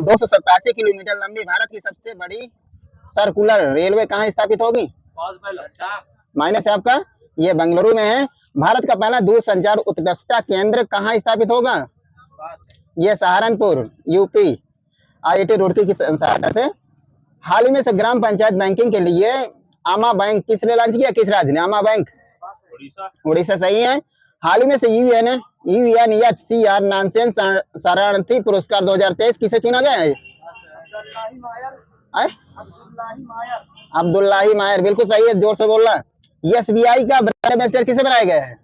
287 kilometre लंबी भारत की सबसे बड़ी सर्कुलर रेलवे कहाँ स्थापित होगी? माइनस है आपका, ये बेंगलुरु में है। भारत का पहला दूर संचार उत्कृष्टता केंद्र कहाँ स्थापित होगा? ये सहारनपुर, यूपी, IIT रुड़की की सहायता से। हाल ही में से ग्राम पंचायत बैंकिंग के लिए आमा बैंक किसने लॉन्च किया? किस राज्य ने? आमा बैंक उड़ीसा सही है। हाल ही में से UNHCR नॉनसेंस शरणार्थी पुरस्कार 2023 किसे चुना गया है? अब्दुल्लाही मायर, बिल्कुल सही है, जोर से बोलना। SBI का ब्रांड एम्बेसडर किसे बनाया गया है?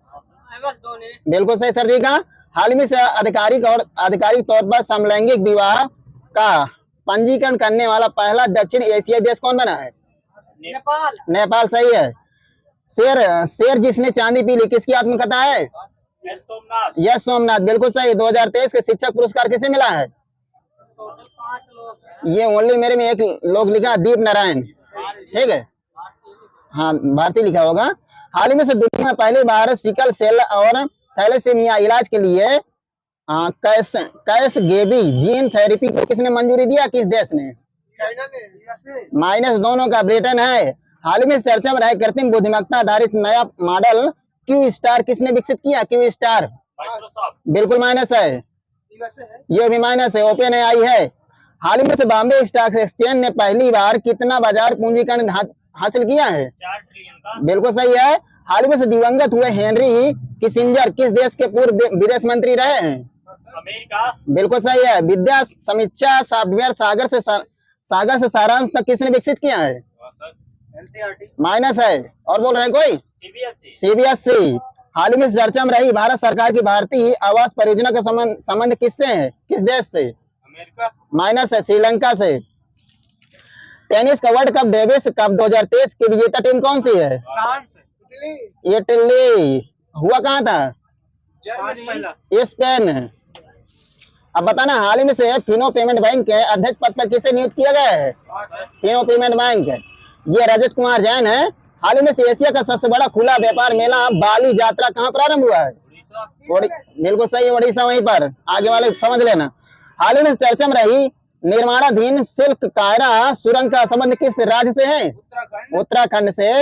बिल्कुल सही सर जी का। हाल में से आधिकारिक तौर पर समलैंगिक विवाह का पंजीकरण करने वाला पहला दक्षिण एशियाई देश कौन बना है? नेपाल सही है। शेर जिसने चांदी पी ली किसकी आत्मकथा है? यश सोमनाथ, बिल्कुल सही। 2023 के शिक्षक पुरस्कार किसे मिला है? ये ओनली मेरे में एक लोग लिखा, दीप नारायण, ठीक है, हाँ भारतीय लिखा होगा। हाल ही में से दुनिया में पहली बार सिकल सेल और थैलेसीमिया इलाज के लिए कैसगेबी जीन थेरेपी को किसने मंजूरी दिया? किस देश ने? माइनस दोनों का ब्रिटेन है। हाल ही में चर्चा में रहे कृत्रिम बुद्धिमत्ता आधारित नया मॉडल क्यू स्टार किसने विकसित किया? क्यू स्टार, बिल्कुल माइनस है, ये भी माइनस है, ओपन AI है। हाल ही में से बॉम्बे स्टॉक एक्सचेंज ने पहली बार कितना बाजार पूंजीकरण हासिल किया है? 4 ट्रिलियन का, बिल्कुल सही है। हाल ही में से दिवंगत हुए हेनरी किसिंजर किस देश के पूर्व विदेश मंत्री रहे हैं? अमेरिका, बिल्कुल सही है। विद्या समीक्षा सॉफ्टवेयर सागर से सारांश तक किसने विकसित किया है? माइनस है। और बोल रहे हैं कोई? CBSE। हाल ही में चर्चा में रही भारत सरकार की भारतीय आवास परियोजना का संबंध किससे है? किस देश से? अमेरिका, माइनस है, श्रीलंका से। टेनिस का वर्ल्ड कप डेविस कप 2023 की विजेता टीम कौन सी है? इटली। हुआ कहाँ था? स्पेन। अब बताना, हाल ही में से फिनो पेमेंट बैंक के अध्यक्ष पद पर किसे नियुक्त किया गया है? फिनो पेमेंट बैंक, ये रजत कुमार जैन है। हाल ही में से एशिया का सबसे बड़ा खुला व्यापार मेला बाली यात्रा कहाँ प्रारंभ हुआ है? बिल्कुल सही है, उड़ीसा, वहीं पर। आगे वाले समझ लेना। हाल ही में चर्चा में रही निर्माणाधीन सिल्क कायरा सुरंग का संबंध किस राज्य से है? उत्तराखंड से।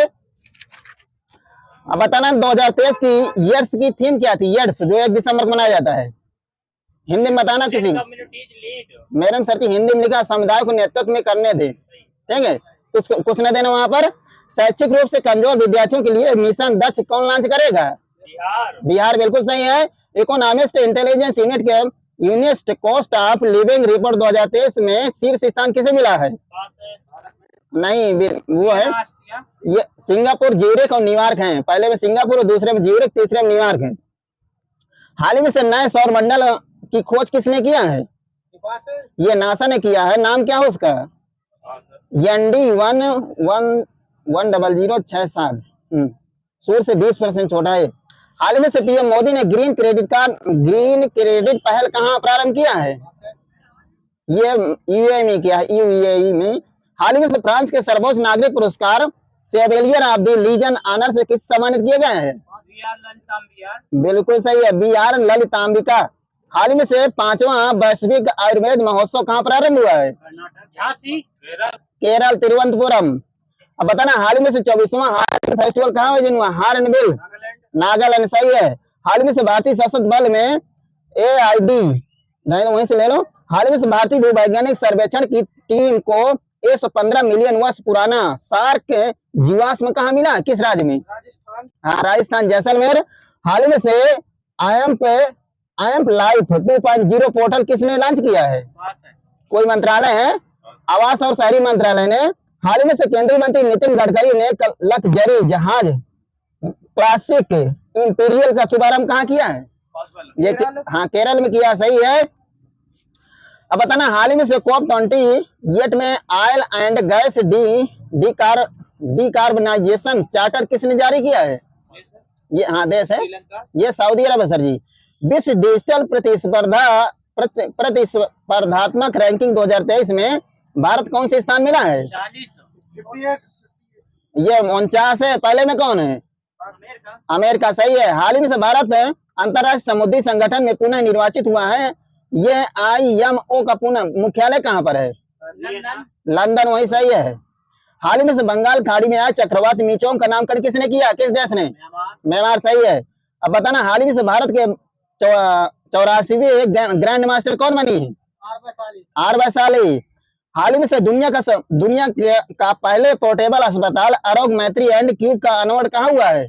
अब बताना 2023 की यर्स की थीम क्या थी? यर्स जो 1 दिसंबर को मनाया जाता है, हिंदी में बताना किसी। मैडम सर जी हिंदी में लिखा, समुदाय को नेतृत्व में करने दे, ठीक है, कुछ न देना वहां पर। शैक्षिक रूप से कमजोर विद्यार्थियों के लिए मिशन दक्ष कौन लॉन्च करेगा? बिहार, बिल्कुल सही है। इकोनॉमिस्ट इंटेलिजेंस यूनिट के Unionist cost of living report 2023 में शीर्ष स्थान किसे मिला है? नहीं, वो है ये सिंगापुर, ज्यूरिख और न्यूयॉर्क हैं। पहले में सिंगापुर और दूसरे में ज्यूरिख, तीसरे में न्यूयॉर्क है। हाल ही में से नए सौर मंडल की खोज किसने किया है? ये नासा ने किया है। नाम क्या है उसका? ND-110067। सूर्य से 20% छोटा है। हाल ही में से PM मोदी ने ग्रीन क्रेडिट पहल कहाँ प्रारंभ किया है? ये UAE में किया है, UAE में। हाल ही में से फ्रांस के सर्वोच्च नागरिक पुरस्कार Chevalier of the Legion Honour से किस सम्मानित किए गए हैं? बिल्कुल सही है, BR ललितांबिका। हाल ही में से 5वां वैश्विक आयुर्वेद महोत्सव कहाँ प्रारंभ हुआ है? केरल, तिरुवनंतपुरम। अब बताना, हाल ही में से 24वां हार्न फेस्टिवल कहाँ आयोजन हुआ? हार्नबिल, नागालैंड, सही है। हाल ही में से भारतीय सशस्त्र बल में AID, नहीं वहीं से ले लो। हाल ही में से भारतीय भूवैज्ञानिक सर्वेक्षण की टीम को 115 मिलियन वर्ष पुराना शार्क जीवाश्म कहाँ मिला? किस राज्य में? हाँ, राजस्थान, जैसलमेर। हाल ही में से IAMP लाइफ 2.0 पोर्टल किसने लॉन्च किया है? कोई मंत्रालय है? आवास और शहरी मंत्रालय ने। हाल ही में से केंद्रीय मंत्री नितिन गडकरी ने लग्जरी जहाज क्लासिक इंपीरियल का शुभारंभ कहाँ किया है? ये हाँ, केरल में किया, सही है। अब बताना, हाल ही में से COP28 में oil and gas decarbonisation charter किसने जारी किया है? ये हाँ देश है, ये सऊदी अरब है सर जी। विश्व डिजिटल प्रतिस्पर्धात्मक रैंकिंग 2023 में भारत कौन से स्थान मिला है? ये 49 है। पहले में कौन है? अमेरिका, सही है। हाल ही में से भारत अंतरराष्ट्रीय समुद्री संगठन में पुनः निर्वाचित हुआ है ये IMO का पुणे मुख्यालय कहाँ पर है? लंदन, वही सही है। हाल ही में से बंगाल खाड़ी में आए चक्रवात मिचोंग का नामकरण किसने किया, किस देश ने? म्यांमार, सही है। अब बताना हाल ही में से भारत के 84वीं ग्रैंड मास्टर कौन बनी है? आर वैशाली। हाल ही में से दुनिया का पहले पोर्टेबल अस्पताल आरोग्य मैत्री एंड क्यूब का अनावरण कहाँ हुआ है?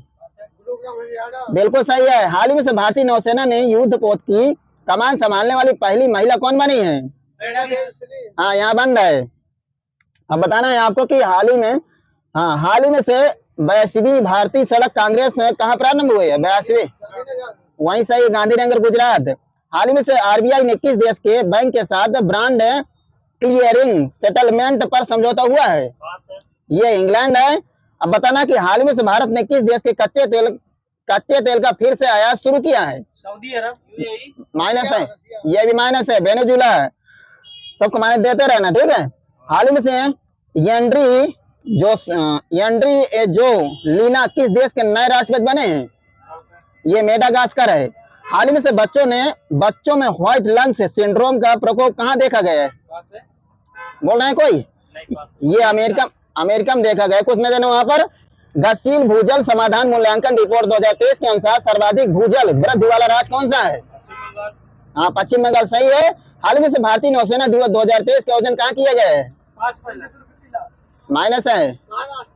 बिल्कुल सही है। हाल ही में से भारतीय नौसेना ने युद्ध पोत की कमान संभालने वाली पहली महिला कौन बनी है? हाँ, यहाँ बंद है। अब बताना है आपको कि हाल ही में से 82वीं भारतीय सड़क कांग्रेस कहाँ प्रारंभ हुई है? 82वीं, वहीं सही, गांधीनगर, गुजरात। हाल ही में से RBI ने किस देश के बैंक के साथ ब्रांड क्लियरिंग सेटलमेंट पर समझौता हुआ है? ये इंग्लैंड है। अब बताना कि हाल ही में से भारत ने किस देश के कच्चे तेल का फिर से आयात शुरू किया है? सऊदी अरब, माइनस है, ये भी माइनस है, वेनेजुला है। सबको माइनस देते रहना, ठीक है। हाल ही में से एंड्री जो लीना किस देश के नए राष्ट्रपति बने हैं? ये मेडागास्कर है। हाल ही में से बच्चों में व्हाइट लंग्स सिंड्रोम का प्रकोप कहाँ देखा गया है? बोल रहे हैं कोई? ये अमेरिका में देखा गया। कुछ नहीं देना वहां पर। गतिशील भूजल समाधान मूल्यांकन रिपोर्ट 2023 के अनुसार सर्वाधिक भूजल वृद्धि वाला राज्य कौन सा है? हाँ, पश्चिम बंगाल, सही है। हाल ही में से भारतीय नौसेना दिवस 2023 का आयोजन कहाँ किया गया है? माइनस है,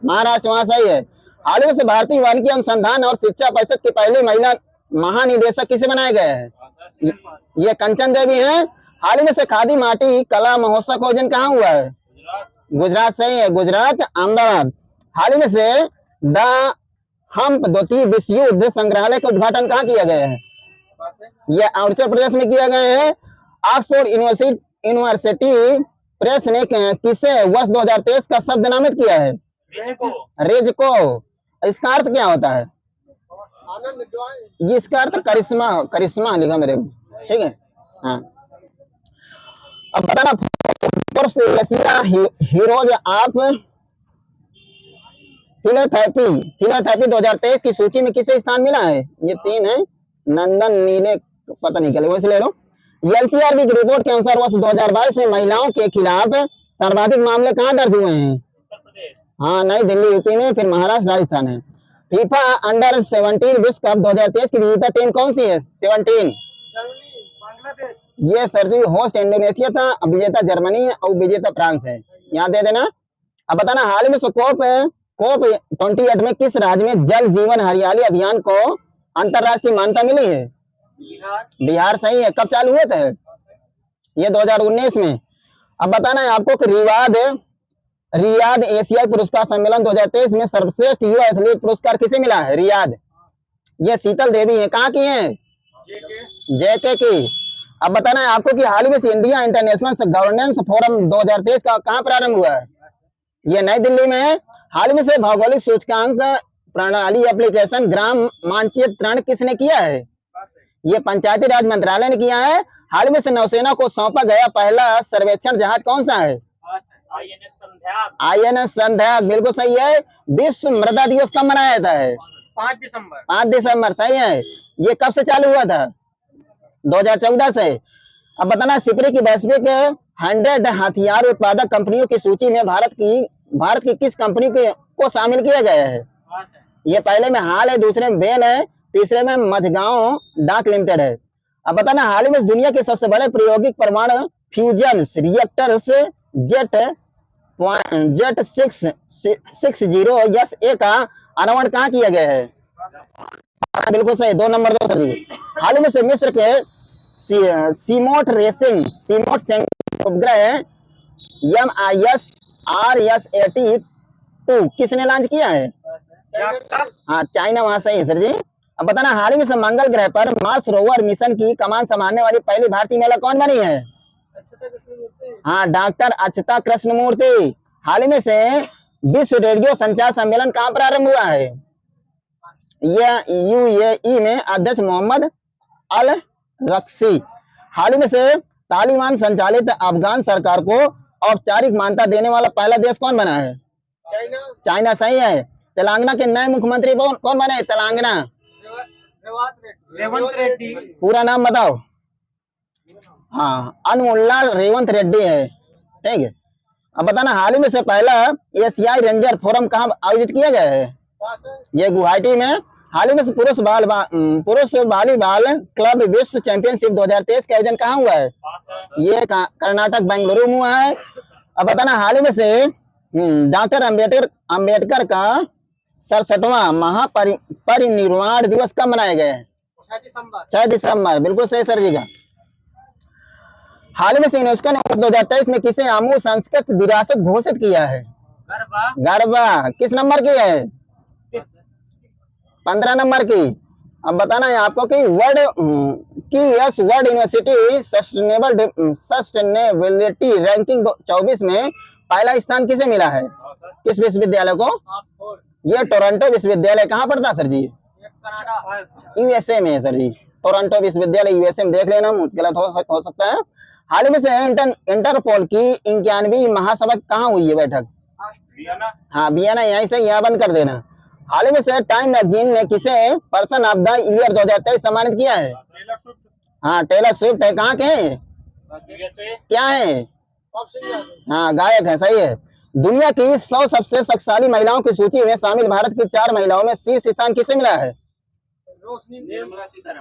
महाराष्ट्र, वहां सही है। हाल ही में से भारतीय वानिकी अनुसंधान और शिक्षा परिषद की पहली महिला महानिदेशक किसे बनाया गया है? ये कंचन देवी है। हाल ही में से खादी माटी कला महोत्सव का आयोजन कहाँ हुआ है? गुजरात, सही है, गुजरात, अहमदाबाद। हाल ही में से द हम्प द्वितीय विश्व युद्ध संग्रहालय का उद्घाटन कहाँ किया गया है? यह अरुणाचल प्रदेश में किया गया है। ऑक्सफोर्ड यूनिवर्सिटी प्रेस ने किसे वर्ष 2023 का शब्द नामित किया है? रेजको। इसका अर्थ क्या होता है? ये इसका अर्थ करिश्मा लिखा मेरे, ठीक है। हाँ, अब बताना एशिया हीरोज ऑफ फिलोथेरेपी 2023 की सूची में किसे स्थान मिला है? ये 3 है, नंदन, नीले, पता नहीं क्या, वैसे ले लो। LCRB की रिपोर्ट के अनुसार वर्ष 2022 में महिलाओं के खिलाफ सर्वाधिक मामले कहाँ दर्ज हुए हैं? हाँ, नई दिल्ली, यूपी में, फिर महाराष्ट्र, राजस्थान है। फीफा अंडर 17 विश्व कप 2023 की विजेता टीम कौन सी है? 17, बांग्लादेश। ये सर्दी होस्ट इंडोनेशिया था, अब विजेता जर्मनी है और विजेता फ्रांस है, यहाँ दे देना। अब बताना हाल ही में कोप 28 में किस राज्य में जल जीवन हरियाली अभियान को अंतरराष्ट्रीय मान्यता मिली है? बिहार, सही है। कब चालू हुए थे? ये 2019 में। अब बताना है आपको कि रियाद एशियाई पुरस्कार सम्मेलन 2023 में सर्वश्रेष्ठ युवा एथलीट पुरस्कार किसे मिला है? रियाद, ये शीतल देवी है। कहाँ की है? JK की। अब बताना है आपको कि हाल ही में इंडिया इंटरनेशनल गवर्नेंस फोरम 2023 का कहाँ प्रारंभ हुआ है? ये नई दिल्ली में है। हाल ही में से भौगोलिक सूचकांक प्रणाली एप्लीकेशन ग्राम मानचित्रण किसने किया है? ये पंचायती राज मंत्रालय ने किया है। हाल में से नौसेना को सौंपा गया पहला सर्वेक्षण जहाज कौन सा है? INS संध्याक, बिल्कुल सही है। विश्व मृदा दिवस कब मनाया जाता है? 5 दिसंबर, सही है। ये कब से चालू हुआ था? 2014 से। अब बताना सिपरी की वैश्विक 100 हथियार उत्पादक कंपनियों की सूची में भारत की किस कंपनी को शामिल किया गया है? ये पहले में हाल है, दूसरे में बेल है, तीसरे में मझगांव डाक लिमिटेड है। अब बताना हाल ही में दुनिया के सबसे बड़े प्रायोगिक परमाणु फ्यूजन रिएक्टर्स जेट 660SA का अनावरण कहाँ किया गया है? बिल्कुल सही, 2 नंबर 2 सर। हाल ही में से मिस्र के सीमोट उपग्रह MIS RSAT-2 किसने लॉन्च किया है? हाँ, चाइना, वहां सही है सर जी। अब बताना हाल ही में से मंगल ग्रह पर मार्स रोवर मिशन की कमान संभालने वाली पहली भारतीय महिला कौन बनी है? हाँ, डॉक्टर अक्षता कृष्णमूर्ति। हाल ही में से विश्व रेडियो संचार सम्मेलन कहाँ प्रारंभ हुआ है? यह UAE में अध्यक्ष मोहम्मद अल रक्सी। हाल ही में से तालिबान संचालित अफगान सरकार को औपचारिक मान्यता देने वाला पहला देश कौन बना है? चाइना, सही है। तेलंगाना के नए मुख्यमंत्री कौन बने? तेलंगाना, रेवंत रेड्डी। पूरा नाम बताओ। हाँ, अनमुल्ला रेवंत रेड्डी है। ठीक है। अब बताना हाल ही में से पहला एशियाई रेंजर फोरम कहाँ आयोजित किया गया है? ये गुवाहाटी में। हाल ही में से पुरुष वॉलीबॉल क्लब विश्व चैंपियनशिप 2023 का आयोजन कहाँ हुआ है? ये कर्नाटक बेंगलुरु में हुआ है। अब बताना हाल ही में से डॉक्टर अंबेडकर का 67वां महापरिनिर्वाण दिवस कब मनाया गया है? 6 दिसंबर, बिल्कुल सही सर जी का। हाल ही में से यूनेस्को ने 2023 में किसे आमूल संस्कृत विरासत घोषित किया है? गरबा। किस नंबर की है? 15 नंबर की। अब बताना है आपको कि US world university sustainability ranking 24 में पहला स्थान किसे मिला है? किस विश्वविद्यालय को? ये टोरंटो विश्वविद्यालय कहाँ पड़ता है सर जी? यूएसए में है सर जी। टोरंटो विश्वविद्यालय यूएसए में, देख लेना, गलत हो सकता है। हाल ही में से इंटरपोल की 91वीं महासभा कहाँ हुई है बैठक? हाँ, वियना। यहीं से यहाँ बंद कर देना। हाल ही में से टाइम मैगजीन ने किसे पर्सन ऑफ द ईयर 2023 सम्मानित किया है? हाँ, टेलर स्विफ्ट है। कहाँ के हैं? क्या है? हाँ, गायक है, सही है। दुनिया की 100 सबसे शक्तिशाली महिलाओं की सूची में शामिल भारत की 4 महिलाओं में शीर्ष स्थान किसे मिला है?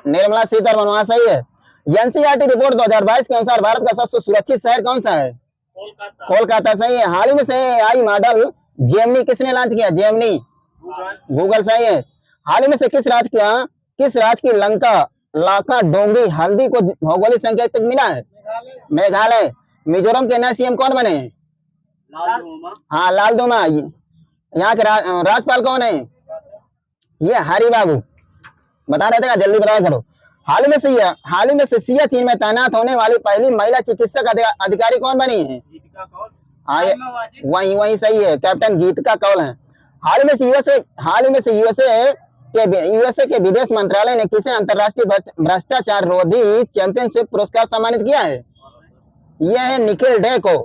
निर्मला सीतारमण, वहां सही है। एनसीईआरटी रिपोर्ट 2022 के अनुसार भारत का सबसे सुरक्षित शहर कौन सा है? कोलकाता, सही है। हाल ही में से आई मॉडल जेमिनी किसने लॉन्च किया? जेमिनी, गूगल, सही है। हाल ही में से किस राज्य की लाका डोंगरी हल्दी को भौगोलिक संकेत तक मिला है? मेघालय। मिजोरम के नए सीएम कौन बने? हाँ, लाल दोमा। यहाँ के राज्यपाल कौन है? ये हरी बाबू। बता रहे थे क्या? जल्दी बताया करो। हाल ही में से सियाचिन में तैनात होने वाली पहली महिला चिकित्सक अधिकारी कौन बनी है? हाँ, वही सही है, कैप्टन गीतिका कौल है। हाल ही में से यूएसए के विदेश मंत्रालय ने किसे अंतर्राष्ट्रीय भ्रष्टाचार रोधी चैंपियनशिप पुरस्कार सम्मानित किया है? यह है निखिल डे को।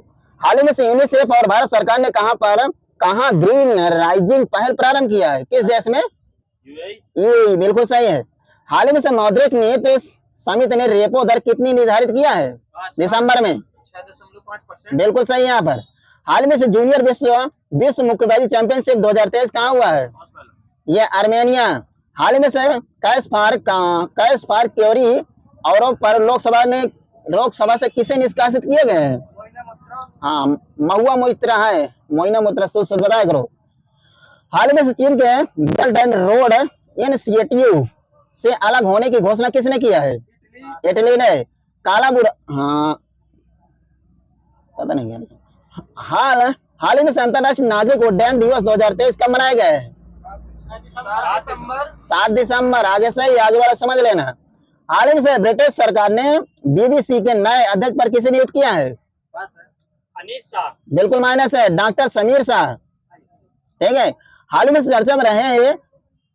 हाल ही में से यूनिसेफ और भारत सरकार ने कहाँ ग्रीन राइजिंग पहल प्रारंभ किया है? किस देश में? यूएई, बिल्कुल सही है। हाल ही में से मौद्रिक नीति समिति ने रेपो दर कितनी निर्धारित किया है? दिसंबर में, 6.5%, बिल्कुल सही है यहाँ पर। हाल ही में से जूनियर विश्व मुक्केबाजी चैंपियनशिप 2023 कहाँ हुआ है? ये आर्मेनिया। हाल ही में से कैस्पार क्योरी आरोप पर लोकसभा से किसे निष्कासित किए गए हैं? हाँ, महुआ मोइत्रा है, मोइना मोइत्रा, सोच बताया करो। हाल ही में से चीन के बेल्ट एंड रोड इनिशिएटिव से अलग होने की घोषणा किसने किया है? इटली ने। काला बुरा, हाँ, पता नहीं क्या। हाल ही में से अंतर्राष्ट्रीय नागरिक उड्डयन दिवस 2023 कब मनाया गया है? 7 दिसंबर। आगे सही, आगे वाला समझ लेना। हाल ही में से ब्रिटिश सरकार ने बीबीसी के नए अध्यक्ष पर किसे नियुक्त किया है? अनीश शाह, बिल्कुल माइनस है, डॉक्टर समीर शाह। ठीक है। हाल ही में चर्चा में रहे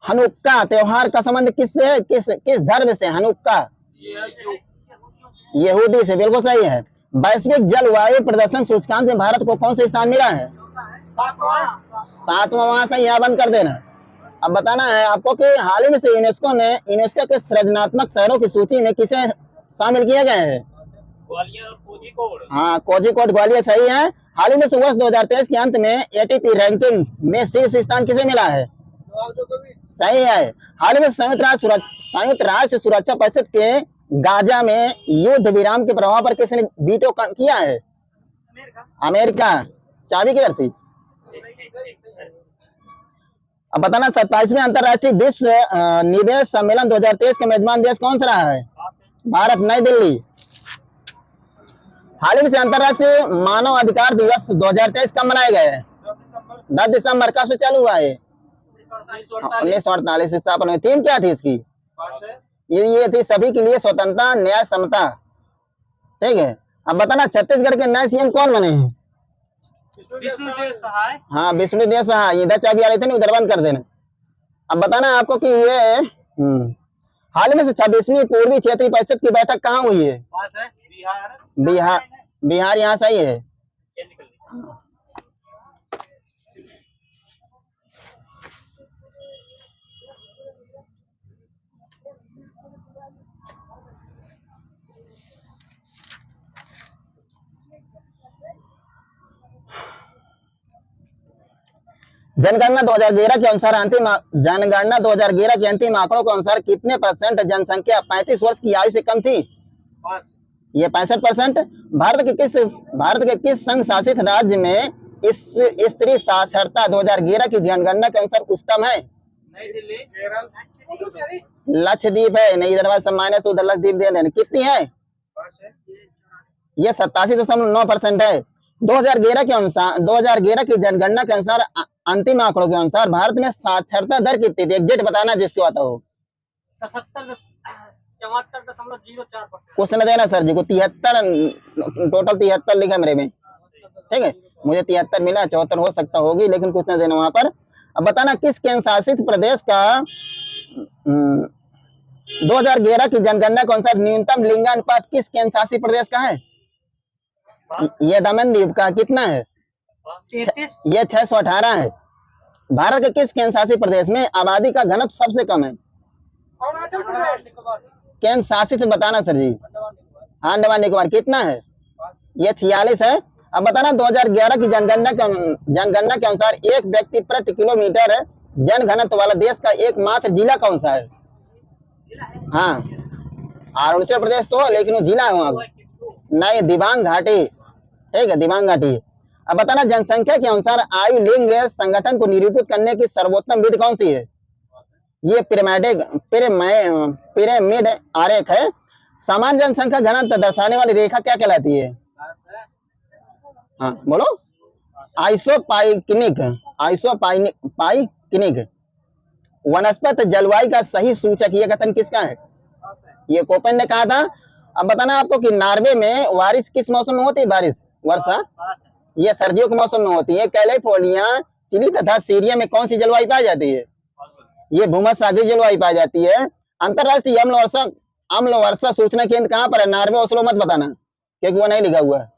हनुक्का त्योहार का संबंध किस धर्म से? हनुक्का यहूदी से, बिल्कुल सही है। वैश्विक जलवायु प्रदर्शन सूचकांक में भारत को कौन सा स्थान मिला है? 7वां, वहां से यहाँ बंद कर देना। अब बताना है आपको कि हाल ही में से यूनेस्को के सृजनात्मक शहरों की सूची में किसे शामिल किया गया है? ग्वालियर और कोझिकोड। हाँ, कोझिकोड, ग्वालियर, सही है। हाल ही में से वर्ष 2023 के अंत में एटीपी रैंकिंग में शीर्ष स्थान किसे मिला है? सही है। हाल ही में संयुक्त राष्ट्र सुरक्षा परिषद के गाजा में युद्ध विराम के प्रभाव पर किसने वीटो किया है? अमेरिका। चाबी किधर थी? अब बताना 27वें अंतर्राष्ट्रीय विश्व निवेश सम्मेलन 2023 का मेजबान देश कौन सा रहा है? भारत, नई दिल्ली। हाल ही में से अंतर्राष्ट्रीय मानव अधिकार दिवस 2023 कब मनाया गया है? 10 दिसंबर। कब से चालू हुआ है? 1948 स्थापना हुई। थीम क्या थी इसकी? ये थी सभी के लिए स्वतंत्रता, न्याय, समता। ठीक है। अब बताना छत्तीसगढ़ के नए सीएम कौन बने हैं? हाँ, विष्णुदेव सहाय। इधर चाबी आ रही थी ना, उधर बंद कर देना। अब बताना आपको कि ये हाल ही में से 26वीं पूर्वी क्षेत्रीय परिषद की बैठक कहाँ हुई है? बिहार, यहाँ सही है। जनगणना 2011 के अनुसार जनगणना 2011 के अंतिम आंकड़ों के अनुसार कितने परसेंट जनसंख्या 35 वर्ष की आयु से कम थी? ये 65%। भारत के किस संघ शासित राज्य में इस स्त्री साक्षरता 2011 की जनगणना के अनुसार उच्चतम है? नई दिल्ली, केरल, लक्षद्वीप है। नहीं, इधर से माइनस उधर लक्षद्वीप दे देना। कितनी है? ये 87.9% है। 2011 की जनगणना के अनुसार अंतिम आंकड़ों के अनुसार भारत में साक्षरता दर कितनी थी? एग्जैक्ट बताना जिसको आता हो। 74.04%। क्वेश्चन देना सर जी को। 73 टोटल 73 लिखा मेरे में, ठीक है। मुझे 73 मिला, 74 हो सकता होगी, लेकिन क्वेश्चन देना वहां पर। अब बताना किस केंद्र शासित प्रदेश का 2011 की जनगणना के अनुसार न्यूनतम लिंगानुपात किस केंद्र शासित प्रदेश का है? ये दमनदीप का। कितना है? 33। ये 618 है। भारत के किस केंद्र शासित प्रदेश में आबादी का घनत्व सबसे कम है? अरुणाचल प्रदेश। केंद्र शासित बताना सर जी। अंडमान निकोबार। कितना है? ये 46 है। अब बताना 2011 की जनगणना के अनुसार एक व्यक्ति प्रति किलोमीटर जन घनत्व वाला देश का एकमात्र जिला कौन सा है? हाँ, अरुणाचल प्रदेश तो, लेकिन वो जिला है वहां नहीं, दिबांग घाटी, ठीक है, दिबांग घाटी। अब बताना जनसंख्या के अनुसार आयु लिंग संगठन को निरूपित करने की सर्वोत्तम विधि कौन सी है? ये पिरामिड आरेख है। समान जनसंख्या घनत्व दर्शाने वाली रेखा क्या कहलाती है? हाँ बोलो। आइसोपाइनिक। वनस्पति जलवायु का सही सूचक ये कथन किसका है? ये कोपेन ने कहा था। अब बताना आपको कि नॉर्वे में बारिश किस मौसम में होती है? वर्षा ये सर्दियों के मौसम में होती है। कैलिफोर्निया, चिली तथा सीरिया में कौन सी जलवायु पाई जाती है? ये भूमध्यसागरीय जलवायु पाई जाती है। अंतरराष्ट्रीय अम्ल वर्षा सूचना केंद्र कहाँ पर है? नॉर्वे, ओस्लो मत बताना क्योंकि वो नहीं लिखा हुआ है।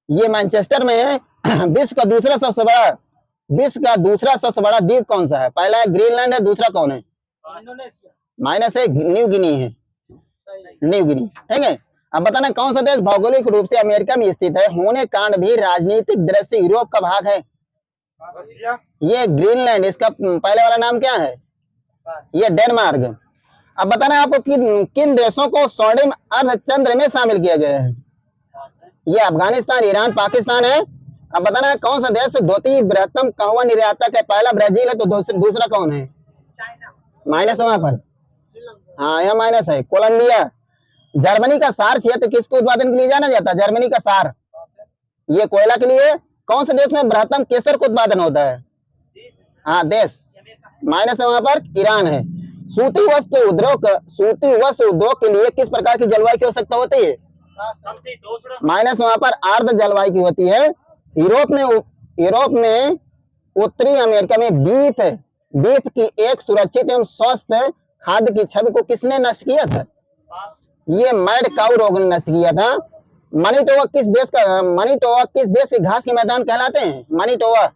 ये मैनचेस्टर में है। विश्व का दूसरा सबसे बड़ा द्वीप कौन सा है? पहला है ग्रीनलैंड है, दूसरा कौन है? इंडोनेशिया। माइनस है, न्यू गिनी है। न्यू गिनी, ठीक है। अब बताना कौन सा देश भौगोलिक रूप से अमेरिका में स्थित है, होने कारण भी राजनीतिक दृष्टि से यूरोप का भाग है? ये ग्रीनलैंड। इसका पहले वाला नाम क्या है? ये डेनमार्क। अब बताना आपको किन देशों को स्वर्णिम अर्धचंद्र में शामिल किया गया है? ये अफगानिस्तान, ईरान, पाकिस्तान है। अब बताना कौन सा देश धोती बृहत्तम कहवा निर्यातक है? पहला ब्राजील है, तो दूसरा कौन है? चाइना। माइनस है वहां पर। हाँ, यह माइनस है। कोलंबिया। जर्मनी का सार क्षेत्र किसके उत्पादन के लिए जाना जाता है? जर्मनी का सार, ये कोयला के लिए। कौन से देश में बृहत्तम केसर का उत्पादन होता है? हाँ, देश। माइनस है वहां पर, ईरान है। सूती वस्त्र उद्योग के लिए किस प्रकार की जलवायु की आवश्यकता होती है? माइनस वहां पर, आर्द्र जलवायु की होती है। यूरोप में उत्तरी अमेरिका में बीफ की एक सुरक्षित एवं स्वस्थ खाद्य की छवि को किसने नष्ट किया था? ये मैड काउ रोग ने नष्ट किया था। मनीटोबा किस देश के घास के मैदान कहलाते हैं? मनीटोबा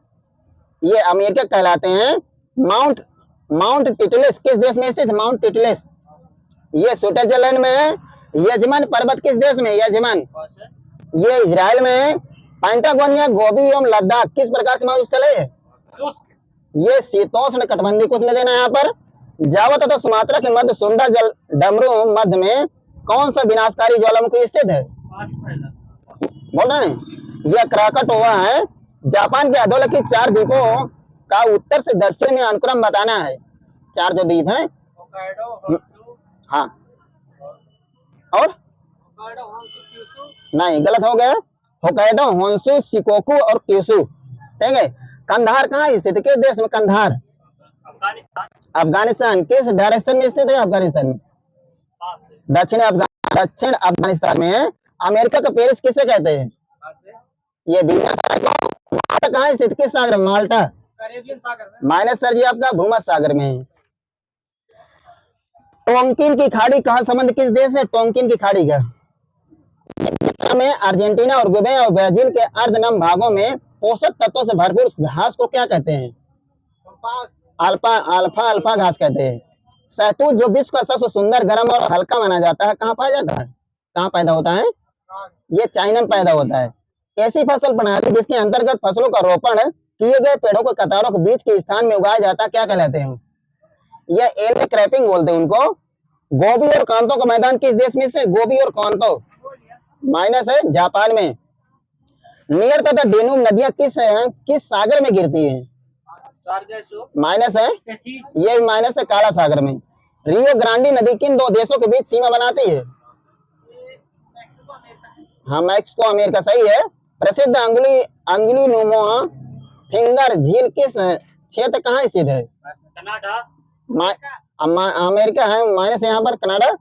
ये अमेरिका कहलाते हैं। माउंट टिटलिस किस देश में स्थित? माउंट टिटलिस ये स्विट्जरलैंड में है। यजमान पर्वत किस देश में? यजमान ये इजराइल में है। पैंटागोनिया, गोबी एवं लद्दाख किस प्रकार के मरुस्थल है? ये शीतोष्ण कटिबंधीय। कुछ नहीं देना यहाँ पर। जावा तथा सुमात्रा के मध्य सुंडा जल डमरू मध्य में कौन सा विनाशकारी ज्वालामुखी स्थित है? बोल रहे हैं, यह क्राकाटोवा है। जापान के अधोलिखित 4 द्वीपों का उत्तर से दक्षिण में अनुक्रम बताना है। 4 जो द्वीप हैं। हाँ, और नहीं, गलत हो गया। होकाइडो, होन्शु, शिकोकू और क्यूशु, ठीक है। कंधार कहाँ स्थित? किस देश में कंधार? अफगानिस्तान। किस डायरेक्शन में स्थित है अफगानिस्तान में? दक्षिण अफगानिस्तान में है। अमेरिका का पेरिस किसे कहते हैं? ये माल्टा कहाँ स्थित? किस सागर में? माल्टा कैरेबियन सागर में। माइनस सर जी आपका भूमध्य सागर में है। टोंकिन की खाड़ी कहाँ संबंध किस देश है? टोंकिन की खाड़ी का में अर्जेंटीना और उरुग्वे और ब्राजील के अर्धनम भागों में पोषक तत्वों से भरपूर घास को क्या कहते हैं? अल्फा घास कहते हैं। शहतूत जो विश्व का सबसे सुंदर, गर्म और हल्का माना जाता है, कहाँ पाया जाता है? कहाँ पैदा होता है? ये चाइना में पैदा होता है। ऐसी फसल प्रणाली जिसके अंतर्गत फसलों का रोपण किए गए पेड़ों को कतारों के बीच के स्थान में उगाया जाता क्या कहलाते हैं? यह एल्डर क्रैपिंग बोलते हैं उनको। गोबी और कांतो का मैदान किस देश में से? गोबी और कांतो माइनस है जापान में। नियर तथा डेनुब नदियां किस सागर में गिरती हैं? माइनस है, ये भी माइनस है काला सागर में। रियो ग्रांडी नदी किन दो देशों के बीच सीमा बनाती है? हाँ मैक्सिको अमेरिका सही है। प्रसिद्ध अंगुली नुमा फिंगर झील किस क्षेत्र कहाँ स्थित है? कनाडा। अमेरिका है, माइनस यहाँ पर कनाडा।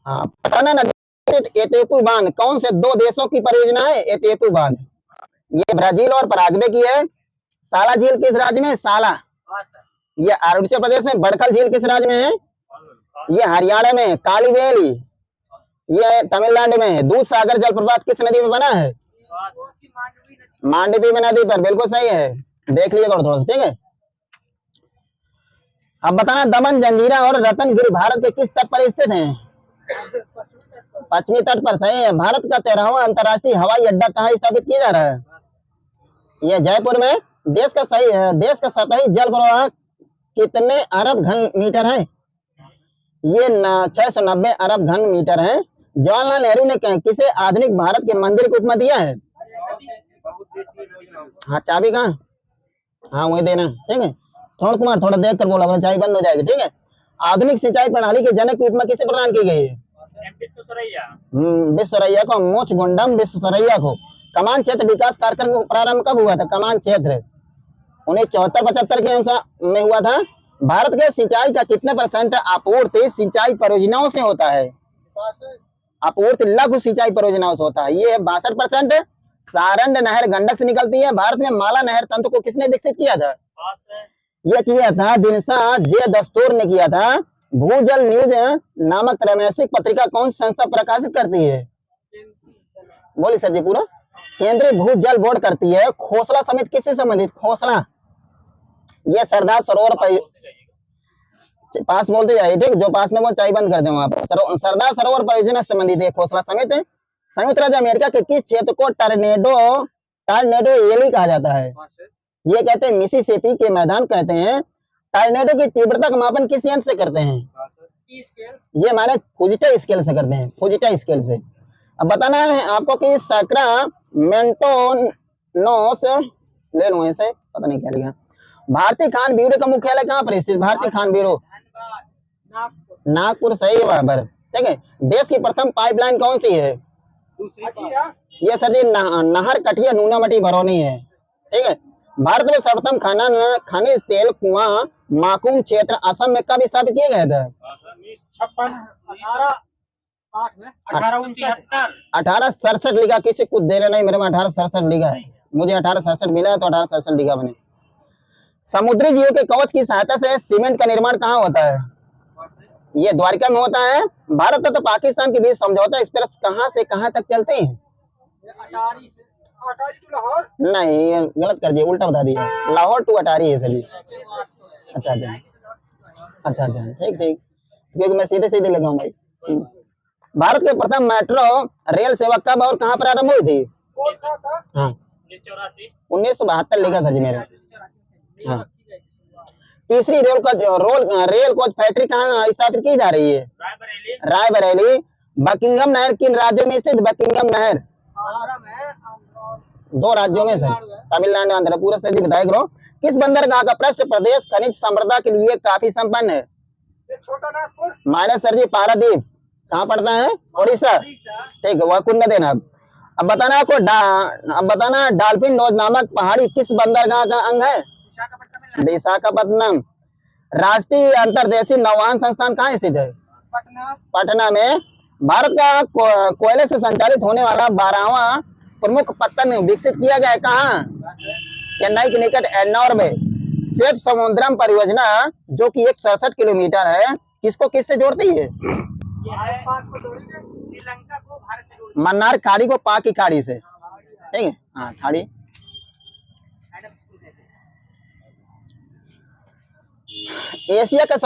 हाँ पटना नदी एतेपू बांध कौन से दो देशों की परियोजना है? एतेपू बांध ये ब्राजील और पराग्वे की है। साला झील किस राज्य में है? साला ये अरुणाचल प्रदेश में। बड़खल झील किस राज्य में है? ये हरियाणा में। काली बेली ये तमिलनाडु में है। दूध सागर जलप्रपात किस नदी में बना है? मांडवी में नदी पर, बिल्कुल सही है। देख लीजिएगा थोड़ा सा, ठीक है। अब बताना दमन जंजीरा और रतनगिरी भारत के किस तट पर स्थित हैं? पश्चिमी तट पर, सही है। भारत का 13वां अंतर्राष्ट्रीय हवाई अड्डा कहाँ स्थापित किया जा रहा है? यह जयपुर में। देश का सही है। देश का सतही जल प्रवाह कितने अरब घन मीटर है? ये 690 अरब घन मीटर है। जवाहरलाल नेहरू ने किसे आधुनिक भारत के मंदिर को उपमा दिया है? हाँ चाबी कहाँ? हाँ वही देना, ठीक है। श्रवण कुमार थोड़ा देख कर बोला, चाबी बंद हो जाएगी, ठीक है। आधुनिक सिंचाई प्रणाली के जनक की उपमा किसे प्रदान की गई है? विश्वसरैया को। मोक्षगुंडम विश्वसरैया को। कमान क्षेत्र विकास कार्यक्रम का प्रारंभ कब हुआ था? कमान क्षेत्र 1974-75 के अनुसार में हुआ था। भारत के सिंचाई का कितने % आपूर्ति सिंचाई परियोजनाओं से होता है? आपूर्ति लघु सिंचाई परियोजनाओं से होता है, ये 62%। सारंड नहर गंडक से निकलती है। भारत में माला नहर तंत्र को किसने विकसित किया था? यह किया था दिनसा जे दस्तूर ने किया था। भूजल न्यूज नामक त्रैमासिक पत्रिका कौन सी संस्था प्रकाशित करती है? बोलिए सर जी पूरा। केंद्रीय भूजल बोर्ड करती है। खोसला समिति किससे संबंधित? खोसला ये सरदार सरोवर पास बोलते जाइए, ठीक। जो पास में वो चाय बंद कर दे वहां पर। सरदार सरोवर परियोजना से संबंधित है खोसला समिति। संयुक्त राज्य अमेरिका के किस क्षेत्र को टॉर्नेडो एली कहा जाता है? ये कहते हैं मिसिसिपी के मैदान कहते हैं। टॉर्नेडो की तीव्रता का मापन किस यंत्र से करते हैं? ये माने फुजिटा स्केल से करते हैं, फुजिटा स्केल से। अब बताना है आपको कि सैक्रामेंटो ले लो ऐसे, पता नहीं क्या लिखा। भारतीय खान ब्यूरो का मुख्यालय कहाँ पर स्थित? भारतीय खान ब्यूरो नागपुर, सही है बराबर, ठीक है। देश की प्रथम पाइपलाइन कौन सी है? ये सर जी नहर कटिया नूनामटी बरौनी है, ठीक है। भारत में सर्वप्रथम खनिज तेल कुआं माकुम क्षेत्र असम में कब स्थापित किए गए थे? 1867 लिखा, किसी कुछ देना नहीं, मेरे में 1867 लिखा है। मुझे 1867 मिला है तो 1867 लिखा मैंने। समुद्री जीवों के कवच की सहायता से सीमेंट का निर्माण कहाँ होता है? ये द्वारका में होता है। भारत तथा पाकिस्तान के बीच समझौता एक्सप्रेस कहाँ से कहाँ तक चलते हैं? नहीं गलत कर दिया, उल्टा बता दिया। लाहौर टू अटारी है सभी। अच्छा अच्छा अच्छा अच्छा, ठीक ठीक, क्योंकि मैं सीधे सीधे लगाऊं भाई। भारत के प्रथम मेट्रो रेल सेवा कब और कहाँ प्रारंभ हुई थी? हाँ 1972 लिखा सर जी मेरे। हाँ तीसरी रेल कोच फैक्ट्री कहाँ स्थापित की जा रही है? रायबरेली। बकिंगम नहर किन राज्यों में स्थित? बकिंगम नहर 2 राज्यों में सर, तमिलनाडु आंध्र। पूरा सर जी बताया करो। किस बंदरगाह का पृष्ठ प्रदेश खनिज संपदा के लिए काफी संपन्न है? माइनस सर जी पारादीप, कहाँ पड़ता है? उड़ीसा, ठीक है। वह कुंड देना। अब बताना आपको अब बताना डॉल्फिन नोज नामक पहाड़ी किस बंदरगाह का अंग है? विशाखापट्टनम। राष्ट्रीय अंतर्देशीय नौवहन संस्थान कहाँ स्थित है? पटना में। भारत का कोयले से संचालित होने वाला 12वां प्रमुख पत्तन विकसित किया गया है कहाँ? चेन्नई के निकट एन्नौर में। श्वेत समुद्रम परियोजना जो कि 167 किलोमीटर है, किसको किससे जोड़ती है? श्रीलंका को भारत से जोड़ती है। मन्नार खाड़ी को पाक की खाड़ी से, ठीक है। हाँ खाड़ी। एशिया का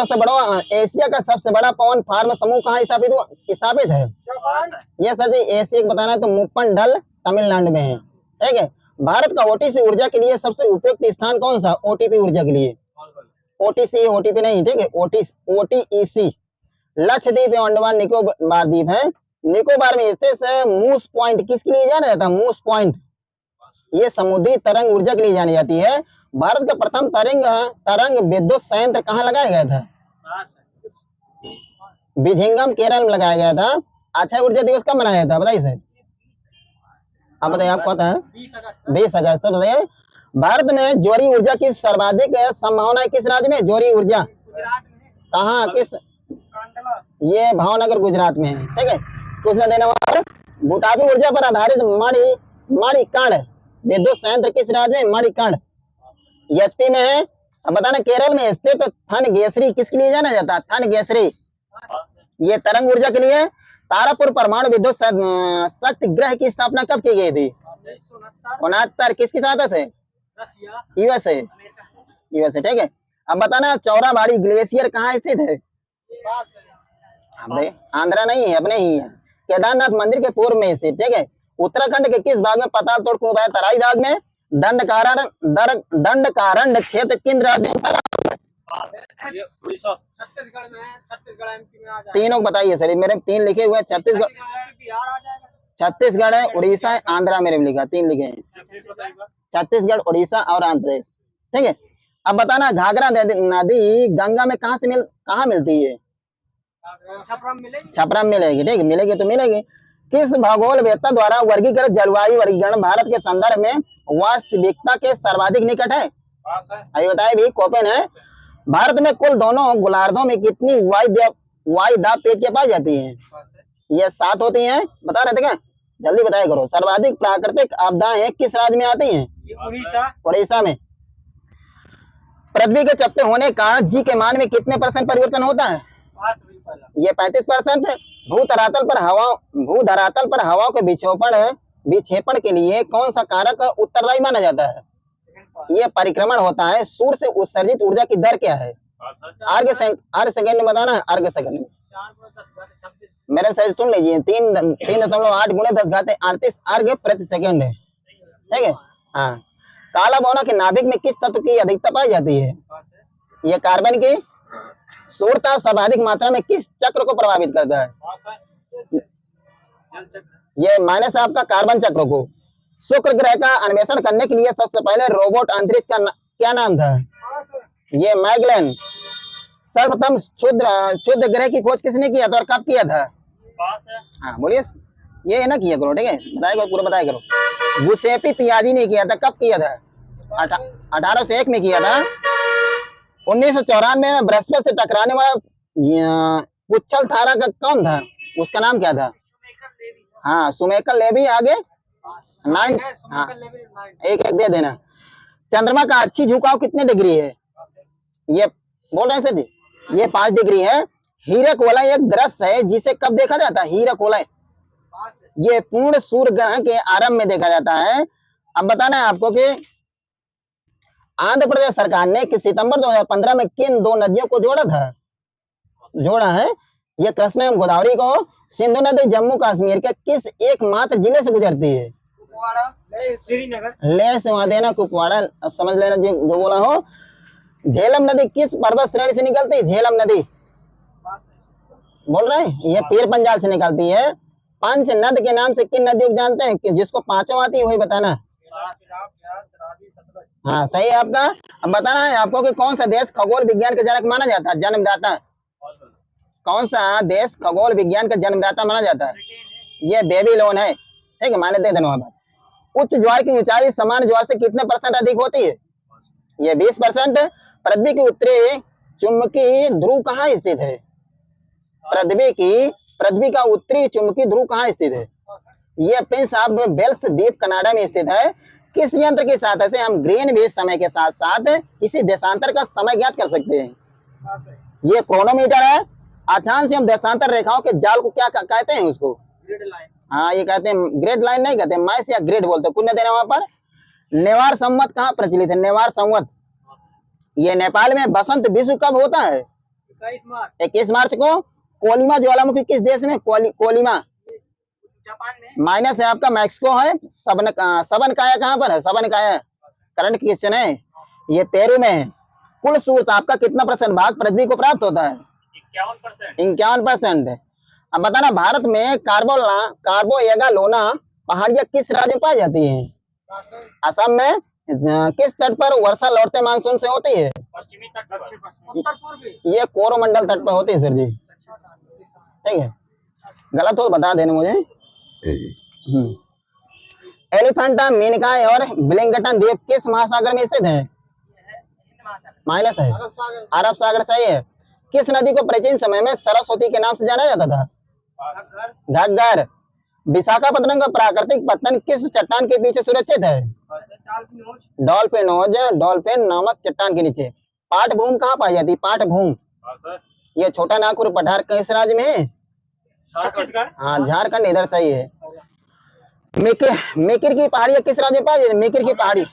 सबसे बड़ा पवन फार्म समूह कहाँ स्थापित है? ये सर जी एशिया बताना है तो मुप्पन ढल तमिलनाडु में है, ठीक है। भारत का ओटीसी ऊर्जा के लिए सबसे उपयुक्त स्थान कौन सा? ओटीपी ऊर्जा के लिए ओटीसी, ओटीपी नहीं, ठीक है, ओटीईसी। लक्षद्वीप एवं अंडमान निकोबार द्वीप है। निकोबार में स्थित मूस पॉइंट किसके लिए जाना जाता है? मूस पॉइंट, ये समुद्री तरंग ऊर्जा के लिए जानी जाती है। भारत का प्रथम तरंग विद्युत संयंत्र कहाँ लगाया गया था? बिझिंगम, केरल में लगाया गया था। अक्षय ऊर्जा दिवस कब मनाया था बताइए सर? आप बताइए, आपको आता है? 20 अगस्त। तो बताइए, भारत में ज्वारी ऊर्जा की सर्वाधिक संभावना है किस राज्य में? ज्वारी ऊर्जा कहाँ, किस? ये भावनगर गुजरात में है, ठीक है। कुछ देना वहां। भूतापी ऊर्जा पर आधारित मणिकर्ण विद्युत संयंत्र किस राज्य में? मणिकर्ण एचपी में है। अब बताना, केरल में स्थित थनगेसरी किसके लिए जाना जाता है? थनगेसरी, ये तरंग ऊर्जा के लिए। तारापुर परमाणु विद्युत शक्ति गृह की स्थापना कब की गई थी? 69। किसकी सहायता से? यूएसए, यूएसए, ठीक है। अब बताना, चौराबाड़ी ग्लेशियर कहाँ स्थित है? आंध्रा नहीं है, अपने ही है। केदारनाथ मंदिर के पूर्व में स्थित, ठीक है। उत्तराखंड के किस भाग में पाताल तोड़ कुआं है? तराई भाग में। दंडकारण्य क्षेत्र किन राज्य में? छत्तीसगढ़ में है, छत्तीसगढ़ एमपी में आ जाएगा। तीनों बताइए सर, मेरे 3 लिखे हुए हैं। छत्तीसगढ़, बिहार आ जाएगा। छत्तीसगढ़ है, उड़ीसा है, आंध्रा मेरे में लिखा, 3 लिखे हैं। छत्तीसगढ़, उड़ीसा और आंध्र प्रदेश, ठीक है। अब बताना, घाघरा नदी गंगा में कहाँ मिलती है? छपरा में मिलेगी, ठीक है, मिलेगी तो मिलेगी। किस भूगोलवेत्ता द्वारा वर्गीकृत जलवायु वर्गीकरण भारत के संदर्भ में वास्तविकता के सर्वाधिक निकट है? अभी बताए भी, कोपेन है। भारत में कुल दोनों गोलार्धों में कितनी वायुदाब पेटियां पाई जाती हैं? ये 7 होती हैं। बता रहे थे क्या? जल्दी बताया करो। सर्वाधिक प्राकृतिक आपदाएं किस राज्य में आती हैं? उड़ीसा में। पृथ्वी के चपटे होने का जी के मान में कितने % परिवर्तन होता है? ये 35%। भूधरातल पर हवा के विक्षेपण के लिए कौन सा कारक उत्तरदायी माना जाता है? ये परिक्रमण होता है। सूर्य से उत्सर्जित ऊर्जा की दर क्या है? अर्घ सेकंड में बताना है, अर्घ सेकंड में। मेरे सही सुन लीजिए, 3.8 गुणे 10⁻38 अर्घ प्रति सेकंड है, ठीक है। हाँ, काला बौना के नाभिक में किस तत्व की अधिकता पाई जाती है? ये कार्बन की। सूर्यताप सर्वाधिक मात्रा में किस चक्र को प्रभावित करता है? ये माइनस आपका कार्बन चक्र को। शुक्र ग्रह का अन्वेषण करने के लिए सबसे पहले रोबोट अंतरिक्ष का क्या नाम था? ये मैगलेन। सर्वप्रथम क्षुद्र ग्रह की खोज किसने किया था और कब किया था? हाँ बोलिए, ये ना किया करो, ठीक है, बताया करो, पूरा बताया करो। गुसेपी पियाजी ने किया था, कब किया था? 1801 में किया था। 1994 में बृहस्पति से टकराने वाला पुच्छल तारा का कौन था? उसका नाम क्या था? हाँ, सुमेकर लेवी। आगे 9, हाँ, एक दे देना। चंद्रमा का अच्छी झुकाव कितने डिग्री है? ये बोल रहे हैं सर जी, ये 5 डिग्री है। हीरक वलय एक दृश्य है जिसे कब देखा जाता है? हीरक वलय, ये पूर्ण सूर्य ग्रहण के आरंभ में देखा जाता है। अब बताना है आपको कि आंध्र प्रदेश सरकार ने सितंबर 2015 में किन 2 नदियों को जोड़ा है? ये कृष्णा एवं गोदावरी को। सिंधु नदी जम्मू कश्मीर के किस एकमात्र जिले से गुजरती है? श्रीनगर। ले से वहां देना, कुपवाड़ा, अब समझ लेना जो बोला हो। झेलम नदी किस पर्वत श्रेणी से निकलती है? झेलम नदी बोल रहे हैं, ये पीर पंजाल से निकलती है। पंच नद के नाम से किन नदियों को जानते हैं कि जिसको 5 आती है? वही बताना। हाँ, सही है आपका। अब बताना है आपको कि कौन सा देश खगोल विज्ञान का जनक माना जाता है? जन्मदाता। कौन सा देश खगोल विज्ञान का जन्मदाता माना जाता है? ये बेबीलोन है, ठीक है, माने दे देना वहां पर। उच्च ज्वार की ऊंचाई सामान्य ज्वार से कितने % अधिक होती है? ये 20%। पृथ्वी की उत्तरी चुंबकीय ध्रुव कहाँ स्थित है? पृथ्वी का उत्तरी चुंबकीय ध्रुव कहाँ स्थित है? ये प्रिंस ऑफ वेल्स द्वीप कनाडा में स्थित है। किस यंत्र की सहायता से हम ग्रीनविच समय के साथ साथ किसी देशांतर का समय ज्ञात कर सकते हैं? ये क्रोनोमीटर है। अक्षांश एवं देशांतर रेखाओं के जाल को क्या कहते हैं? उसको ग्रिड लाइन। हाँ, ये कहते हैं, ग्रेड लाइन नहीं कहते, मैस या ग्रेड बोलते, कुछ न देना वहां पर। नेवार संवत कहाँ प्रचलित है? नेवार संवत, ये नेपाल में। बसंत विश्व कब होता है? 21 मार्च को। कोलिमा ज्वालामुखी किस देश में? कोलिमा, जापान में। माइनस है आपका मैक्सिको है। सबन काया कहाँ पर है? सबन काया करंट क्वेश्चन है, ये पेरू में है। कुल सूर्य आपका कितना % भाग पृथ्वी को प्राप्त होता है? 51%। अब बताना भारत में कार्बोएगालोना पहाड़ियां किस राज्य में पाई जाती हैं? असम में। किस तट पर वर्षा लौटते मानसून से होती है? पश्चिमी तट पर। उत्तर पूर्वी। ये कोरोमंडल तट पर होती है सर जी, ठीक है। गलत हो बता देना मुझे। एलिफेंटा, मेनकाय और विलिंगटन द्वीप किस महासागर में स्थित है? माइनस है अरब सागर, सही है। किस नदी को प्राचीन समय में सरस्वती के नाम से जाना जाता था? घग्गर। विशाखापत्तनम का प्राकृतिक पत्तन किस चट्टान के पीछे सुरक्षित है? डॉल्फिन नामक चट्टान के नीचे। पाटभूम कहाँ पाई जाती है? पाटभूम, ये छोटा नागपुर पठार किस राज्य में है? छत्तीसगढ़। हाँ झारखंड, इधर सही है। मेकिर की पहाड़ी किस राज्य में पाई जाती है? मेकिर की पहाड़ी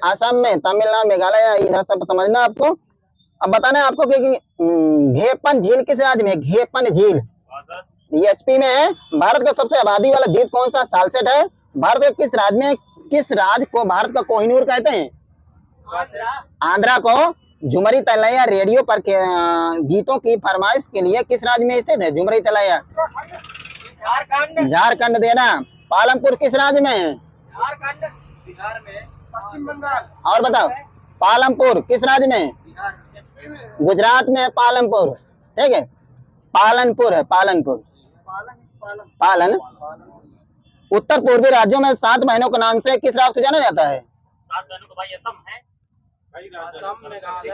असम में, तमिलनाडु, मेघालय, इधर सब समझना आपको। अब बताना है आपको कि घेपन झील किस राज्य में है? घेपन झील ये एचपी में है। भारत का सबसे आबादी वाला द्वीप कौन सा? सालसेट है। भारत के किस राज्य में, किस राज्य को भारत का कोहिनूर कहते हैं? आंध्रा को। झुमरी तलैया रेडियो पर गीतों की फरमाइश के लिए किस राज्य में स्थित है? झुमरी तलैया झारखंड देना। पालमपुर किस राज्य में है? झारखंड बिहार में। पश्चिम बंगाल। और बताओ पालमपुर किस राज्य में? गुजरात में पालमपुर, ठीक है। पालनपुर है, पालनपुर, पालन। उत्तर पूर्वी राज्यों में 7 बहनों के नाम से किस राज्य को जाना जाता है? 7 बहनों का भाई असम है। असम मेघालय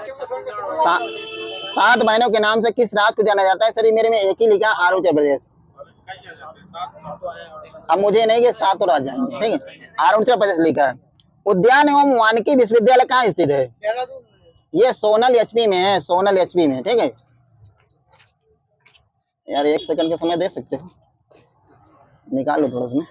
7 बहनों के नाम से किस राज्य को जाना जाता है? सर मेरे में एक ही लिखा अरुणाचल प्रदेश। अब मुझे नहीं कि 7 राज्य आएंगे, ठीक है। अरुणाचल प्रदेश लिखा है। उद्यान एवं वानिकी विश्वविद्यालय कहाँ स्थित है? ये सोनल एचपी में है, सोनल एचपी में, ठीक है। यार 1 सेकंड का समय दे सकते हो? निकालो थोड़ा सा।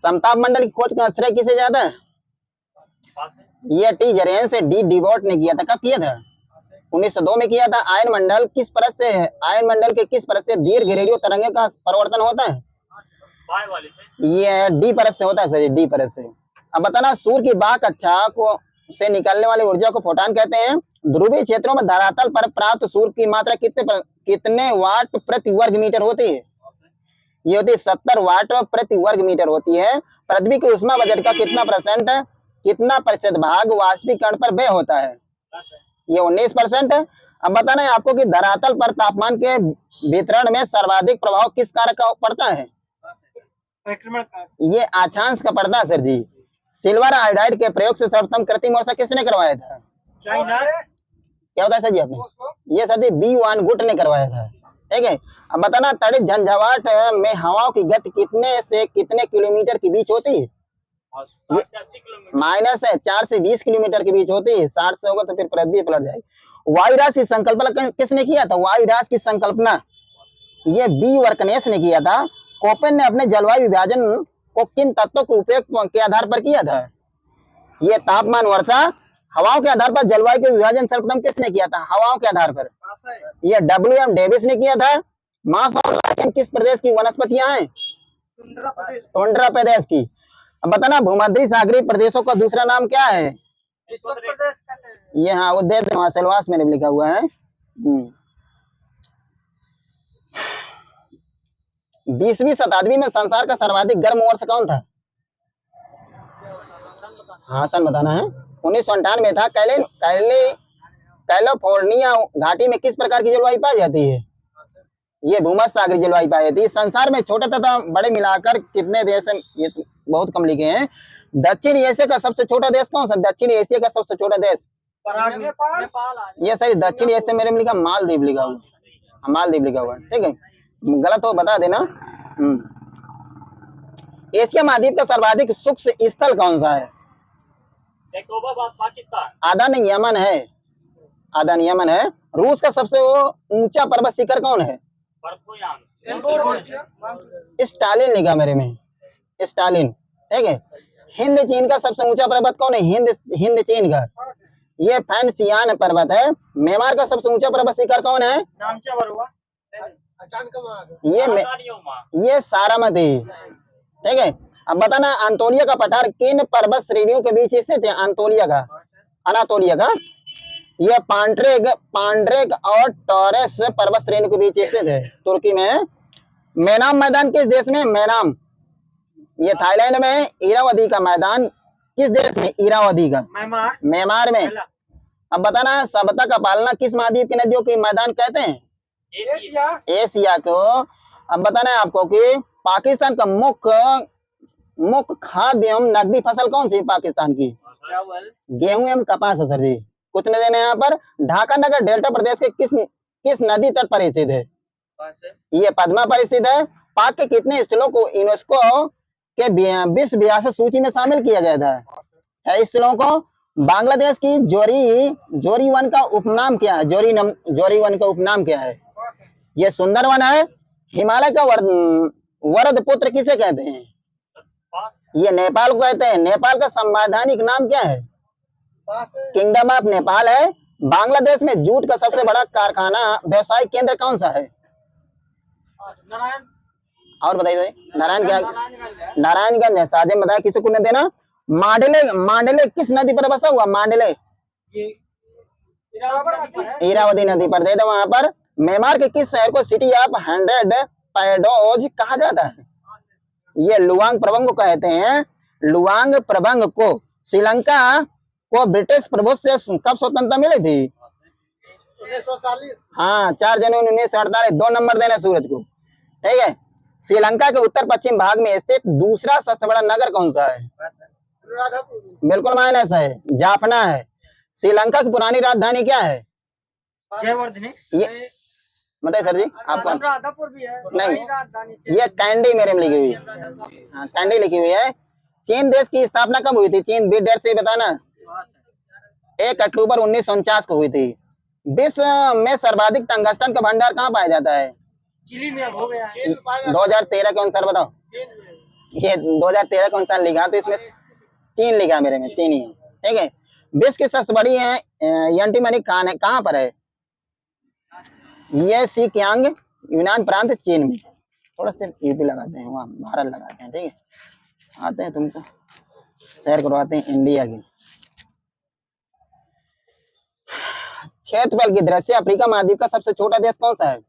समताप मंडल की खोज का श्रेय किसे जाता है? ये टी जरेन से डी डिवॉट ने किया था। कब किया था? 1902 में किया था। आयन मंडल किस परत से है? आयन मंडल के किस परत से दीर्घ रेडियो तरंगे का परिवर्तन होता है? ये डी परत से होता है सर, डी परत से। अब बताना सूर्य की बाह्य कक्षा को से निकलने वाली ऊर्जा को फोटॉन कहते हैं। ध्रुवीय क्षेत्रों में धरातल पर प्राप्त सूर्य की मात्रा कितने वाट प्रति वर्ग मीटर होती है? ये होती है 70 वाट प्रति वर्ग मीटर होती है। पृथ्वी के उष्मा बजट का कितना प्रतिशत भाग वाष्पीकरण पर व्यय होता है? ये 19%। अब बताना है आपको कि धरातल पर तापमान के वितरण में सर्वाधिक प्रभाव किस कारक का पड़ता है? ये अक्षांश का पड़ता है सर जी। सिल्वर आयोडाइड के प्रयोग से सर्वप्रथम कृत्रिम वर्षा किसने करवाया था? चाइना। क्या होता है सर जी आपने? ये सर जी B1 गुट ने करवाया था, ठीक है। अब बताना तड़ित झंझावात में हवाओं की गति कितने से कितने किलोमीटर के बीच होती है? माइनस है 4 से 20 किलोमीटर के बीच होती है। 60 से होगा तो फिर पृथ्वी पलट जाएगी। वायुराज की संकल्पना किसने किया था? वायुराज की संकल्पना ये बी वर्कनेस ने किया था। कोपेन ने अपने जलवायु विभाजन को किन तत्वों के उपयोग के आधार पर किया था? ये तापमान, वर्षा, हवाओं के आधार पर जलवायु के विभाजन सर्वप्रथम किसने किया था? हवाओं के आधार पर ये WM डेविस ने किया था। मार्स और लाइकेन किस प्रदेश की वनस्पतियां हैं? टुंड्रा प्रदेश की। अब बताना भूमध्य सागरीय प्रदेशों का दूसरा नाम क्या है? ये हाँ वो दे दे, सेलवास मैंने लिखा हुआ है। 20वीं शताब्दी में संसार का सर्वाधिक गर्म वर्ष कौन था? हाँ सन बताना है। 1998 में था। कैलिफोर्निया घाटी में किस प्रकार की जलवायु पाई जाती है? ये भूमध्य सागरीय जलवायु पाई जाती है। संसार में छोटे तथा बड़े मिलाकर कितने देश हैं? ये तो बहुत कम लिखे हैं। दक्षिण एशिया का सबसे छोटा देश कौन सा? दक्षिण एशिया का सबसे छोटा देश ये सही दक्षिण एशिया मेरे में लिखा मालदीव लिखा हुआ, मालदीव लिखा हुआ, ठीक है। गलत हो बता देना। एशिया महाद्वीप का सर्वाधिक शुष्क स्थल कौन सा है? पाकिस्तान। अदन यमन है, अदन यमन है। रूस का सबसे ऊंचा पर्वत शिखर कौन है? स्टालिन लिखा मेरे में, स्टालिन, ठीक है। हिंद चीन का सबसे ऊंचा पर्वत कौन है? हिंद चीन का ये फैनसियान पर्वत है। म्यांमार का सबसे ऊंचा पर्वत शिखर कौन है? ये सारामती, ठीक है। अब बताना अंतोलिया का पठार किन पर्वत श्रेणियों के बीच स्थित है? अनातोलिया का ये पांड्रेक और टॉरेस पर्वत श्रेणी के बीच स्थित है, तुर्की में। मेनाम मैदान किस देश में? मेनाम ये थाईलैंड में। इरावदी का मैदान किस देश में? इरावदी का म्यांमार में। अब बताना सभ्यता का पालना किस महाद्वीप की नदियों के मैदान कहते हैं? एशिया को। अब बताना है आपको कि पाकिस्तान का मुख्य खाद्य एवं नकदी फसल कौन सी है पाकिस्तान की? गेहूं एवं कपास है सर जी। कुछ न देना यहाँ पर। ढाका नगर डेल्टा प्रदेश के किस नदी तट पर स्थित है? ये पद्मा पर स्थित है। पाक के कितने स्थलों को यूनेस्को के विश्व विरासत सूची में शामिल किया गया था? 6 स्थलों को। बांग्लादेश की जोरी वन का उपनाम क्या है? जोरी वन का उपनाम क्या है? ये सुंदरवन है। हिमालय का वरद पुत्र किसे कहते हैं? ये नेपाल को कहते हैं। नेपाल का संवैधानिक नाम क्या है? किंगडम ऑफ नेपाल है। बांग्लादेश में जूट का सबसे बड़ा कारखाना व्यवसायिक केंद्र कौन सा है? और बताइए नारायणगंज है। साजिम बताया, किसी को न देना। मांडले किस नदी पर बसा हुआ? मांडले इरावदी नदी पर, दे दो वहां पर। म्यांमार के किस शहर को सिटी ऑफ 100 पैडोज कहा जाता है? ये लुआंग प्रबंग को कहते हैं। लुआंग प्रबंग को। श्रीलंका को ब्रिटिश प्रभुत्व से कब स्वतंत्रता मिली थी? 1948। हाँ, 4 जनवरी 1948। 2 नंबर देना सूरज को, ठीक है। श्रीलंका के उत्तर पश्चिम भाग में स्थित दूसरा सबसे बड़ा नगर कौन सा है? बिल्कुल माइनस है, जाफना है। श्रीलंका की पुरानी राजधानी क्या है? ये बताइए सर जी आपको। अनुराधापुर भी है। नहीं, ये कैंडी मेरे में लिखी हुई है। हाँ, कैंडी लिखी हुई है। चीन देश की स्थापना कब हुई थी? चीन बीट डेट से बताना। 1 अक्टूबर 1949 को हुई थी। विश्व में सर्वाधिक टंगस्टन का भंडार कहाँ पाया जाता है? चिली में हो गया है। 2013 के अनुसार बताओ। ये 2013 के अनुसार लिखा, तो इसमें चीन लिखा मेरे में, चीन ही है, ठीक है। विश्व की सबसे बड़ी है यंटीमनी खान है, कहाँ पर है? ये सिकियांग यूनान प्रांत, चीन में। थोड़ा सा यूपी लगाते हैं, वहाँ भारत लगाते हैं, ठीक है। आते हैं तुमको सैर करवाते हैं इंडिया की। क्षेत्रफल की दृष्टि अफ्रीका महाद्वीप का सबसे छोटा देश कौन सा है?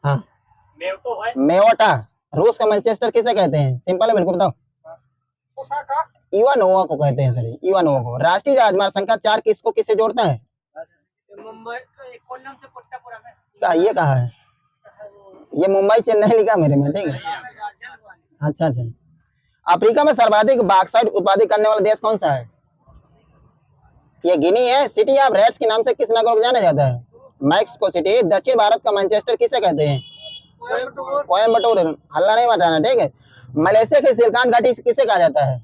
हाँ, मेवटा। रूस का मैनचेस्टर किसे कहते हैं? सिंपल है, बिल्कुल बताओ। इवानोवा को कहते हैं सर, इवानोवा को। राष्ट्रीय राजमार्ग संख्या 4 किसको किससे जोड़ता है? मुंबई कोल्लम से कोट्टापुरम में। क्या ये कहा है? ये मुंबई चेन्नई लिखा मेरे में, ठीक है। अच्छा। अफ्रीका में सर्वाधिक बॉक्साइट उत्पादित करने वाला देश कौन सा है? ये गिनी है। सिटी ऑफ रेड्स के नाम से किस नगर को जाना जाता है? Mexico city. दक्षिण भारत का मैनचेस्टर किसे कहते हैं? कोयम्बटूर। हल्ला नहीं मचाना, ठीक है। मलेशिया की सिलिकॉन घाटी किसे कहा जाता है?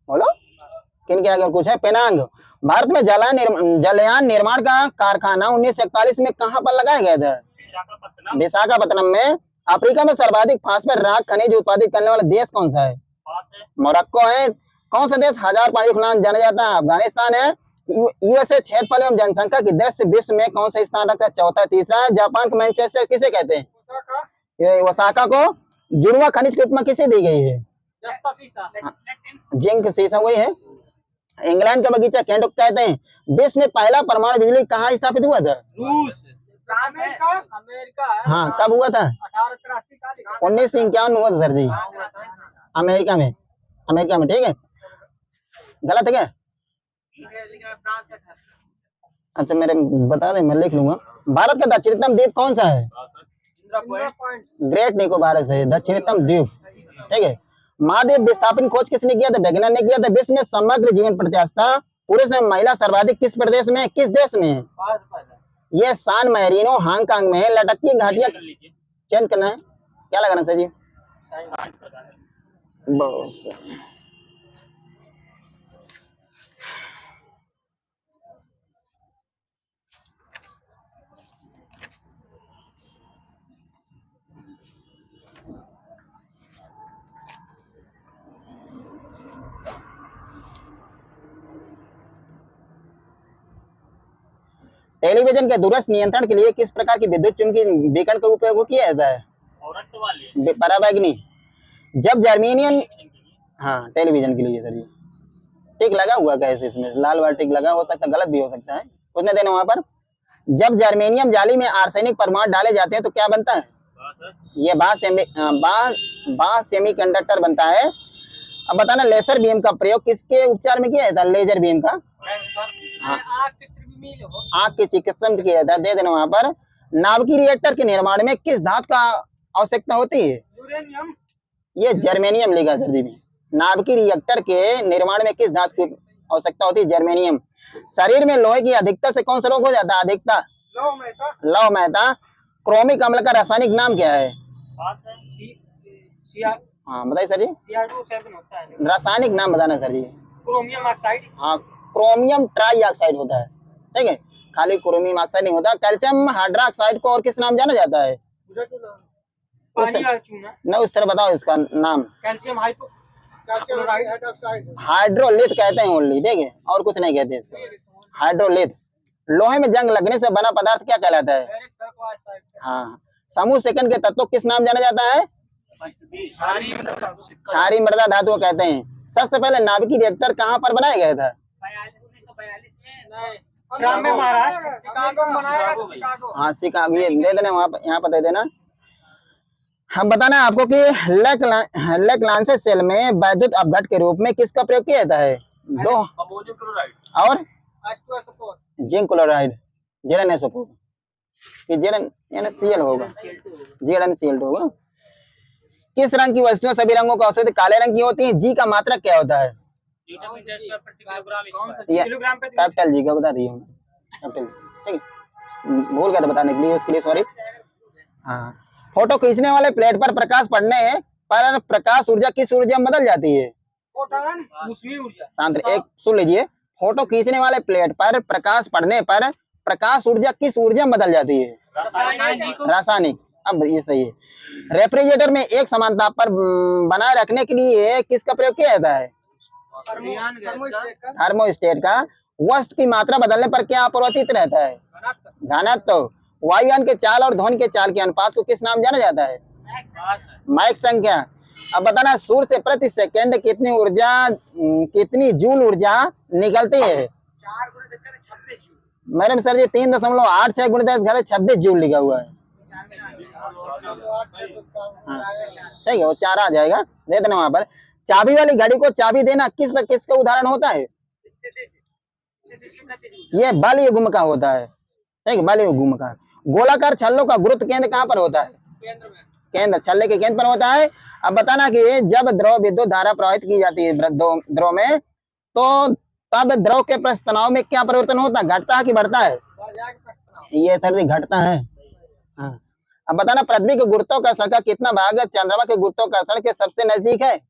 बोलो, किन क्या कुछ है? पेनांग। भारत में जलयान निर्माण का कारखाना 1941 में कहां पर लगाया गया था? विशाखापत्तनम में। अफ्रीका में सर्वाधिक फास्फेट राख खनिज उत्पादित करने वाला देश कौन सा है? मोरक्को है। कौन सा देश हजार पानी के नाम जाना जाता है? अफगानिस्तान है। यूएसए क्षेत्रफल एवं जनसंख्या की दृष्टि से विश्व में कौन सा स्थान रखता है? चौथा। तीसरा, जापान का मैनचेस्टर किसे कहते हैं? ओसाका को। जुड़वा खनिज की उपमा किसे दी गई है? जिंक सीसा, वही है। इंग्लैंड का बगीचा केंट कहते हैं। विश्व में पहला परमाणु बिजली कहाँ स्थापित हुआ था? रूस, अमेरिका। हाँ, कब हुआ था? 1951 में हुआ था सर जी, अमेरिका में, ठीक है। गलत है क्या? अच्छा, मेरे बता दें, मैं लिख लूंगा। भारत का दक्षिणतम द्वीप कौन सा है? ग्रेट निकोबार है दक्षिणतम द्वीप, ठीक है। महाद्वीप विस्थापन खोज किसने किया था? वैज्ञानिक ने किया था। विश्व में समग्र जीवन प्रत्याशा पुरुष में महिला सर्वाधिक किस प्रदेश में, किस देश में? ये सान मैरिनो हांगकांग में। लटकती घाटियां चेंज करना है, क्या लगाना सर जी? साइंस लगाना है। बहुत सही। टेलीविजन के दूरस्थ नियंत्रण के लिए किस प्रकार की विद्युत चुम्बकीय बीकन का उपयोग किया जाता है? औरत वाले पराबैंगनी। जब जर्मेनियम, टेलीविजन के लिए। हाँ टेलीविजन के लिए सर जी। टिक लगा हुआ कैसे इसमें? लाल वाला टिक लगा हो सकता है, गलत भी हो सकता है, उसने देना वहां पर। जब जर्मेनियम जाली में आर्सेनिक परमाणु डाले जाते हैं तो क्या बनता है? ये बास सेमीकंडक्टर बनता है। अब बताना लेजर बीम का प्रयोग किसके उपचार में किया जाता है? लेजर बीम का हाँ, आंख की चिकित्सा में किया जाता है, दे देना वहां पर। नाभिकीय रिएक्टर के निर्माण में किस धातु का आवश्यकता होती है? यूरेनियम। ये जर्मेनियम लिखा सर जी। नाभिकीय रिएक्टर के निर्माण में किस धातु की आवश्यकता होती है? जर्मेनियम। शरीर में लोहे की अधिकता से कौन सा रोग हो जाता है? अधिकता लौह मेहता। क्रोमिक अम्ल का रासायनिक नाम क्या है? हाँ बताइए सर जी, CR2 होता है। रासायनिक नाम बताना सर जी। Chromium oxide. हाँ क्रोमियम ट्राई ऑक्साइड होता है, ठीक है, खाली क्रोमियम ऑक्साइड नहीं होता। कैल्शियम हाइड्रोक्साइड को और किस नाम जाना जाता है? पानी का चूना। न उस तरह बताओ इसका नाम। कैल्शियम हाइड्रोलिथ कहते हैं ओनली, ठीक है, और कुछ नहीं कहते इसको, हाइड्रोलिथ। लोहे में जंग लगने से बना पदार्थ क्या कहलाता है? हाँ। समूह सेकंड के तत्व किस नाम जाना जाता है? क्षारीय मृदा धातु कहते हैं। सबसे पहले नाभिकीय रिएक्टर कहाँ पर बनाया गया था? 1942 में महाराष्ट्र शिकागो में बनाया गया। शिकागो। हाँ शिकागो, ये दे देना वहाँ पर, यहाँ पर दे देना। हम बताना आपको कि लेक लांसेस सेल में वैद्युत अपघट के रूप में किसका प्रयोग किया जाता है? दो अमोनियम क्लोराइड और H2SO4। Zinc chloride, ZnSO4। कि ZnCl होगा, ZnCl होगा। किस रंग की वस्तुएं सभी रंगों का औसत काले रंग की होती हैं? जी का मात्रक क्या होता है? कैपिटल जी का बता दिए कैपिटल, ठीक है, भूल गया था बताने के लिए, उसके लिए सॉरी। हाँ। फोटो खींचने वाले प्लेट पर प्रकाश पड़ने पर प्रकाश ऊर्जा किस ऊर्जा में बदल जाती है? शांत, एक सुन लीजिए। फोटो खींचने वाले प्लेट पर प्रकाश पड़ने पर प्रकाश ऊर्जा किस ऊर्जा में बदल जाती है? रासायनिक। अब ये सही है। रेफ्रिजरेटर में एक समान ताप पर बनाए रखने के लिए किसका प्रयोग किया जाता है? थर्मोस्टेट का। वस्तु की मात्रा बदलने पर क्या अपरिवर्तित रहता है? घनत्व। वायुयान के चाल और ध्वनि के चाल के अनुपात को किस नाम जाना जाता है? मैक संख्या। अब बताना सूर्य से प्रति सेकंड कितनी जूल ऊर्जा निकलती है? मैडम सर जी 3.86 गुणित 10⁻26 जूल लिखा हुआ है। ठीक है, वो 4 आ जाएगा, दे देना वहां पर। चाबी वाली घड़ी को चाबी देना किसका उदाहरण होता है? ये बल युग्म का होता है, ठीक है, बल युग्म का। गोलाकार छल्लों का गुरुत्व केंद्र कहाँ पर होता है? केंद्र, छल्ले के केंद्र पर होता है। अब बताना कि जब द्रव विद्युत धारा प्रवाहित की जाती है द्रव में, तो तब द्रव के पृष्ठ तनाव में क्या परिवर्तन होता है? घटता है कि बढ़ता है? ये सर जी घटता है। हाँ। अब बताना पृथ्वी के गुरुत्वाकर्षण का कितना भाग चंद्रमा के गुरुत्वाकर्षण के सबसे नजदीक है?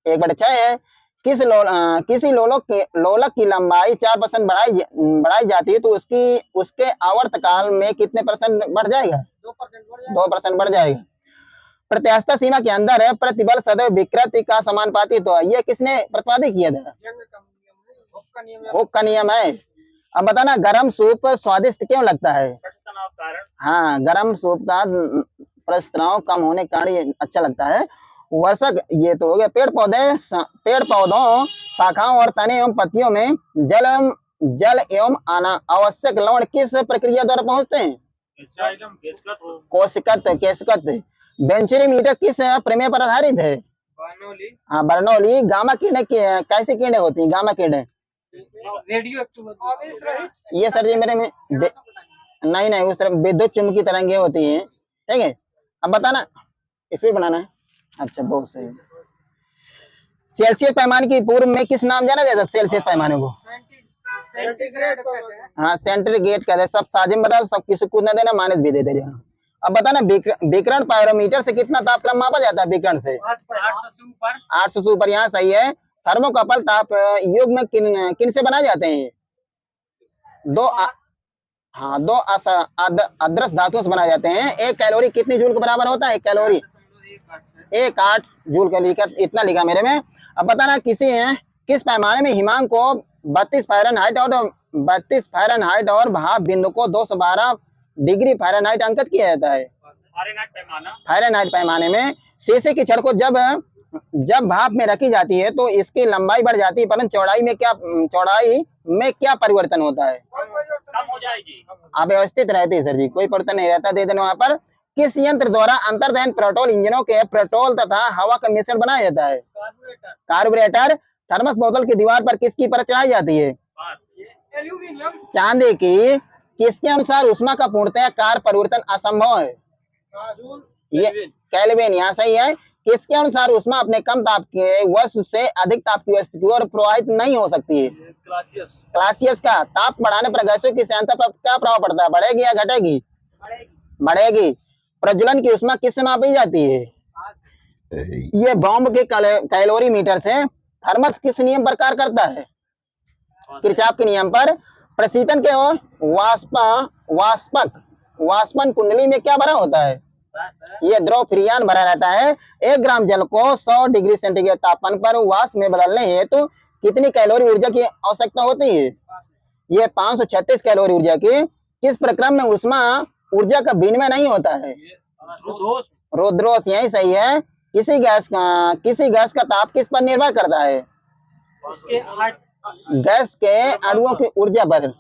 1/6 है। किसी लोलक की लंबाई 4% बढ़ाई जाती है तो उसके आवर्तकाल में कितने % बढ़ जाएगा? 2% बढ़ जाएगा। प्रत्यास्थता सीमा के अंदर है प्रतिबल सदैव विकृति का समानुपाती, तो यह किसने प्रतिपादित किया था? हुक का नियम है। अब बताना गरम सूप स्वादिष्ट क्यों लगता है? हाँ, गरम सूप का पृष्ठ तनाव कम होने के कारण अच्छा लगता है। वर्षक, ये तो हो गया। पेड़ पौधों शाखाओं और तने एवं पत्तियों में जल एवं आवश्यक लवण किस प्रक्रिया द्वारा पहुंचते हैं? कोशिकत। बेंचुरीमीटर किस प्रमेय पर आधारित है? हाँ बर्नौली। गामा किरणें कैसी किरणें होती हैं? गामा किरणें रेडियो ये सर जी मेरे में नहीं उस तरह विद्युत चुम्बकीय तरंगें होती हैं, ठीक है। अब बताना स्पीड बनाना है। अच्छा बहुत सही। सेल्सियस पैमाने की पूर्व में किस नाम जाना जाता है? सेल्सियस पैमाने को सेंटीग्रेड। हाँ सेंटीग्रेड कहते हैं। सब साजिम बता, सब किसी को न देना, माइनस भी दे देना। अब बताना विकिरण पायरोमीटर से कितना तापक्रम मापा जाता है विकिरण से? 800 से ऊपर। 800 से ऊपर, यहाँ सही है। थर्मोकपल ताप युग्म किन किन से बनाए जाते हैं? दो अदृश्य धातुओं से बनाए जाते हैं। 1 कैलोरी कितनी जूल के बराबर होता है? 1 कैलोरी 1 जूल का लिखा, इतना लिखा मेरे में। अब बताना किस पैमाने में हिमांक को 32 फ़ारेनहाइट और भाप बिंदु को 212 डिग्री फ़ारेनहाइट अंकित किया जाता है? फ़ारेनहाइट पैमाने में शीशे की छड़ को जब भाप में रखी जाती है तो इसकी लंबाई बढ़ जाती है, परंतु चौड़ाई में क्या परिवर्तन होता है? कम हो जाएगी। अव्यवस्थित रहती है सर जी, कोई परिवर्तन नहीं रहता। दे देना वहां पर। किस यंत्र द्वारा अंतर्दहन पेट्रोल इंजनों के पेट्रोल तथा हवा का मिश्रण बनाया जाता है? कार्बोरेटर। थर्मस बोतल की दीवार पर किसकी परत चढ़ाई जाती है? चांदी की। किसके अनुसार ऊष्मा का पूर्णतः कार्य परिवर्तन असंभव है? ये केल्विन, यहाँ सही है। किसके अनुसार ऊष्मा अपने कम ताप के वस्तु से अधिक ताप की वस्तु की ओर प्रवाहित नहीं हो सकती है? क्लासियस का। ताप बढ़ाने पर गैसों की सांद्रता पर क्या प्रभाव पड़ता है? बढ़ेगी या घटेगी? बढ़ेगी। प्रज्वलन की ऊष्मा किससे मापी जाती है? ये बॉम्ब के कैलोरी मीटर से। थर्मस किस नियम पर कार्य करता है? किरचॉफ के नियम पर। प्रशीतन के वाष्पन कुंडली में क्या भरा होता है? ये द्रव फ्रीयान भरा रहता है। 1 ग्राम जल को 100 डिग्री सेंटीग्रेड तापमान पर वाष्प में बदलने हेतु कितनी कैलोरी ऊर्जा की आवश्यकता होती है? ये 536 कैलोरी ऊर्जा की। किस प्रक्रम में ऊष्मा ऊर्जा का विनिमय नहीं होता है? रुद्धोष, यही सही है। किसी गैस का ताप किस पर निर्भर करता है? गैस के अणुओं की ऊर्जा पर।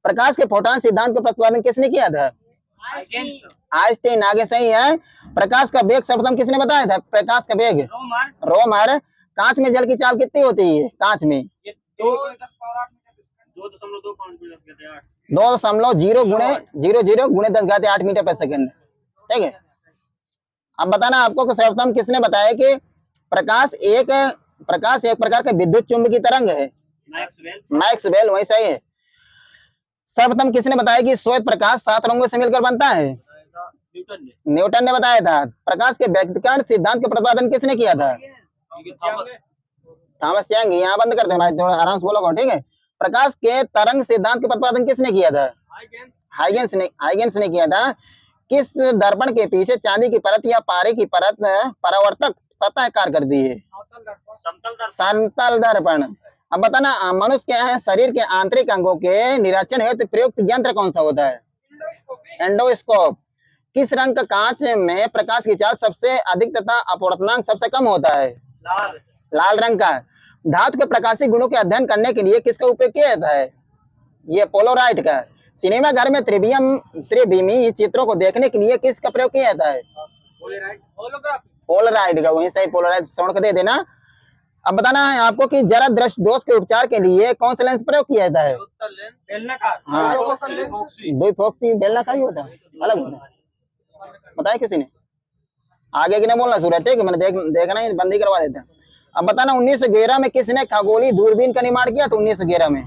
प्रकाश के फोटॉन सिद्धांत का प्रतिपादन किसने किया था? आइंस्टीन। आगे सही है। प्रकाश का वेग सर्वप्रथम किसने बताया था? प्रकाश का वेग रोमर। कांच में जल की चाल कितनी होती है? कांच में 2.0 गुणे 10⁸ मीटर पर सेकंड। ठीक है। अब बताना आपको कि सर्वप्रथम किसने बताया कि प्रकाश एक प्रकार का विद्युत चुंबकीय तरंग है? मैक्सवेल, वही सही है। सर्वप्रथम किसने बताया कि श्वेत प्रकाश 7 रंगों से मिलकर बनता है? न्यूटन ने बताया था। प्रकाश के व्यक्तीकरण सिद्धांत का प्रतिपादन किसने किया था? Thomas young. यहाँ बंद करते हैं भाई, थोड़ा आराम से बोलो, ठीक है। प्रकाश के तरंग सिद्धांत का प्रतिपादन किसने किया था? हाइगेंस ने किया था। किस दर्पण के पीछे चांदी की परत या पारे की परत परावर्तक सतह कार्य करती है? समतल दर्पण। अब बताना मनुष्य के शरीर के आंतरिक अंगों के निरीक्षण हेतु प्रयुक्त यंत्र कौन सा होता है? एंडोस्कोप। किस रंग का कांच में प्रकाश की चाल सबसे अधिक तथा अपवर्तनांक सबसे कम होता है? लाल रंग का। धातु के प्रकाशिक गुणों के अध्ययन करने के लिए किसका उपयोग किया जाता है? ये पोलोराइड का। सिनेमा घर में त्रिविमी चित्रों को देखने के लिए किसका प्रयोग किया जाता है? पोलराइड का, वहीं सही। पोलराइड सौंड दे देना। अब बताना है आपको कि जरा दृष्टि दोष के उपचार के लिए कौन सा लेंस प्रयोग किया जाता है? हाँ, द्विफोक्सी बेलनाकार ही होता है, अलग होता है। बताया किसी ने? आगे की नहीं बोलना सूरज, ठीक है? मैंने देखना ही बंदी करवा देते हैं। अब बताना 1911 में किसने खगोलीय दूरबीन का निर्माण किया था? 1911 में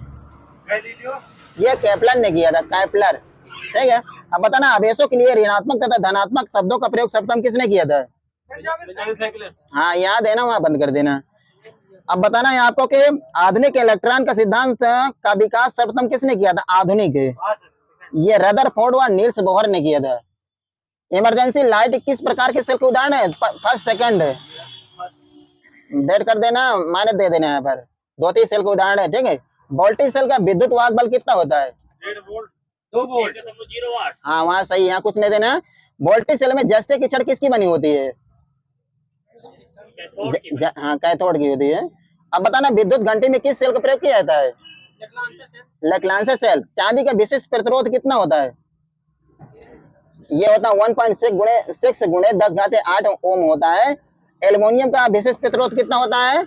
ये केपलर ने किया था, केपलर। ठीक है। अब बताना आवेशों के लिए ऋणात्मक तथा धनात्मक शब्दों का प्रयोग सर्वप्रथम किसने किया था? हाँ, यहाँ देना, वहां बंद कर देना। अब बताना है आपको कि आधुनिक इलेक्ट्रॉन का सिद्धांत का विकास सर्वप्रथम किसने किया था? आधुनिक, ये रदरफोर्ड व नील्स बोहर ने किया था। इमरजेंसी लाइट किस प्रकार के सेल का उदाहरण है? फर्स्ट सेकंड डेट कर देना, माइनस दे देना यहाँ पर। 2-3 सेल का उदाहरण है, ठीक है। वोल्टेज सेल का विद्युत वाहक बल कितना होता है? 2 वोल्ट 0 वाट। हाँ, वहाँ सही। यहाँ कुछ नहीं देना। वोल्टेज सेल में जस्ते की छड़ किसकी बनी होती है? हाँ, कैथोड की होती है। अब बताना विद्युत घंटी में किस सेल का प्रयोग किया जाता है? लेक्लांसे सेल। चांदी का विशिष्ट प्रतिरोध कितना होता है? ये होता है 1.6 गुणे 10⁸ ओम होता है। एल्युमिनियम का विशिष्ट प्रतिरोध कितना होता है?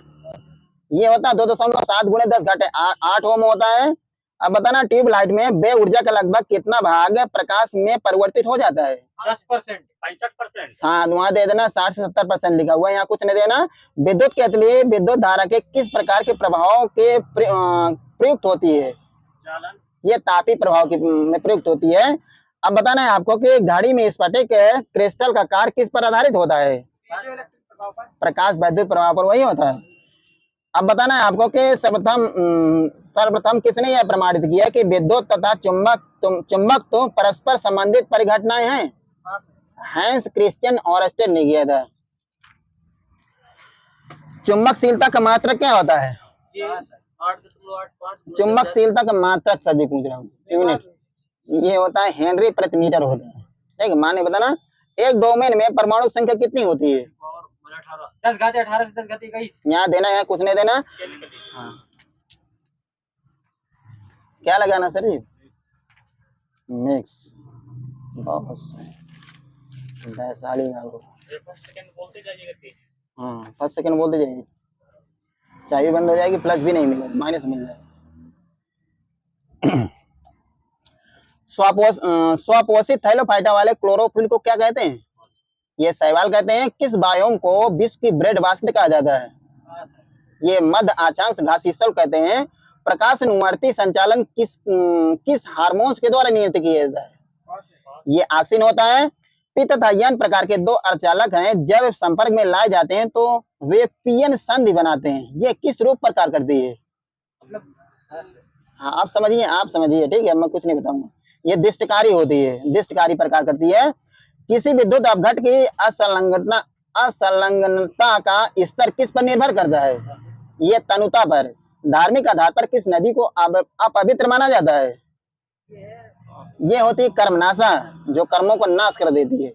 ये होता है 2.7 गुणे 10⁸ ओम होता है। अब बताना ट्यूबलाइट में बे ऊर्जा का लगभग कितना भाग प्रकाश में परिवर्तित हो जाता है? 10%, 65%। हाँ, वहां दे देना 60 से 70% लिखा हुआ है, यहाँ कुछ नहीं देना। विद्युत के लिए विद्युत धारा के किस प्रकार के प्रभाव के प्रयुक्त होती है? ये तापी प्रभाव में प्रयुक्त होती है। अब बताना है आपको कि घड़ी में स्फटिक क्रिस्टल का कार्य किस पर आधारित होता है? प्रकाश वैद्युत प्रभाव पर वही होता है। अब बताना है आपको कि सर्वप्रथम किसने यह प्रमाणित किया कि विद्युत तथा चुंबक तो परस्पर संबंधित परिघटनाएं हैं? हैंस क्रिश्चियन ऑरस्टेड ने किया था। चुंबकशीलता का मात्रक क्या होता है? चुंबकशीलता का मात्रक सर जी पूछ रहा हूँ, यूनिट ये होता है हेनरी प्रति मीटर होता है। ठीक है, माने बताना एक डोमेन में परमाणु संख्या कितनी होती है? 10 घाते 18 से 10 घाते 21। यहाँ देना है, कुछ नहीं देना। हाँ, क्या लगाना सर जी? मिक्स बॉस वैशाली बाबू। हाँ, फर्स्ट सेकंड बोलते जाइए, चाय बंद हो जाएगी, प्लस भी नहीं मिलेगा, माइनस मिल जाएगा। स्वपोषित थैलोफाइटा वाले क्लोरोफिल को क्या कहते हैं? ये सवाल कहते हैं। किस बायोम को विश्व की ब्रेड बास्केट कहा जाता है? ये मध्य अक्षांश घासी स्थल कहते हैं। प्रकाश अनुवर्ती संचालन किस हार्मोन्स के द्वारा नियंत्रित किया जाता है? ये ऑक्सिन होता है। पी तथा यन प्रकार के दो अर्धचालक हैं, जब संपर्क में लाए जाते हैं तो वे पीएन संधि बनाते हैं। ये किस रूप पर कार्य करती है? हाँ, आप समझिए, ठीक है, मैं कुछ नहीं बताऊंगा। ये दिष्टकारी होती है, दिष्टकारी प्रकार करती है। किसी विद्युत अपघट की असंलग्नता का स्तर किस पर निर्भर करता है? ये तनुता पर। धार्मिक आधार पर किस नदी को अपवित्र माना जाता है? ये होती है कर्मनाशा, जो कर्मों को नाश कर देती है।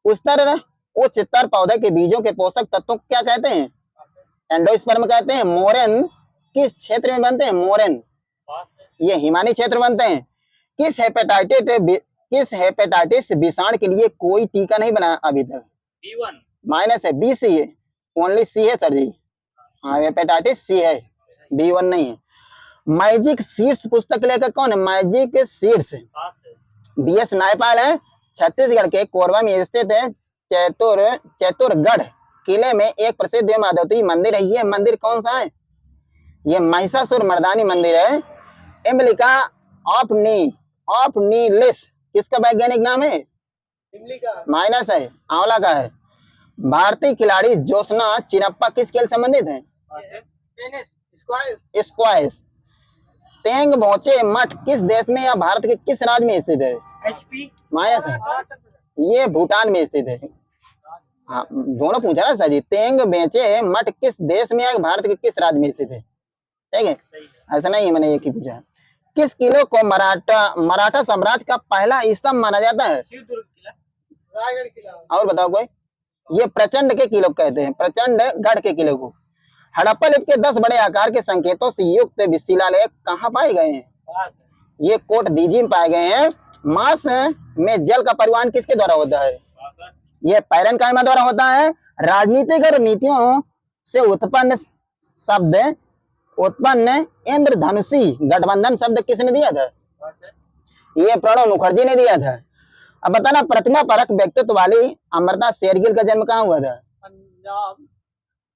उच्च स्तर पौधे के बीजों के पोषक तत्वों को क्या कहते हैं? एंडोस्पर्म कहते हैं। मोरेन किस क्षेत्र में बनते हैं? मोरेन ये हिमानी क्षेत्र बनते हैं। किस हेपेटाइटिस विषाणु के लिए कोई टीका नहीं बना अभी तक? B1 माइनस है, बी सी है, ओनली सी है सर जी। हाँ, हेपेटाइटिस सी है, B1 नहीं है। मैजिक सीड्स पुस्तक लेकर कौन है? मैजिक सीड्स BS नायपाल है। छत्तीसगढ़ के कोरबा में स्थित है चैतुरगढ़ किले में एक प्रसिद्ध देवमाधवती मंदिर है। ये मंदिर कौन सा है? ये महिषासुर मर्दानी मंदिर है। इम्लिका ऑफ नीलिस किसका वैज्ञानिक नाम है? माइनस है, आंवला का है। भारतीय खिलाड़ी जोशना चिनप्पा किस खेल संबंधित है? स्क्वैश। टेंग बोचे मठ किस देश में या भारत के किस राज्य में स्थित है? HP माइनस है, ये भूटान में स्थित है। हाँ, दोनों पूछा ना सर जी। टेंग बेचे मठ किस देश में या भारत के किस राज्य में स्थित है? ठीक है, ऐसा नहीं है, मैंने एक ही पूछा। किस किले को मराठा साम्राज्य का पहला स्तंभ माना जाता है? शिवदुर्ग किला, रायगढ़ किला। और बताओ कोई? ये प्रचंड के किले कहते हैं, प्रचंड गढ़ के किले को। हड़प्पा लिपि के 10 बड़े आकार के संकेतों से युक्त शिलालेख कहाँ पाए गए हैं? ये कोट दीजी में पाए गए हैं। मांस में जल का परिवहन किसके द्वारा होता है? ये पैरेनकाइमा द्वारा होता है। राजनीतिक और नीतियों से उत्पन्न इंद्रधनुषी गठबंधन शब्द किसने दिया था? ये प्रणब मुखर्जी ने दिया था। अब बताना, प्रतिमा परक व्यक्तित्व वाली अमृता शेरगिल का जन्म कहाँ हुआ था? पंजाब।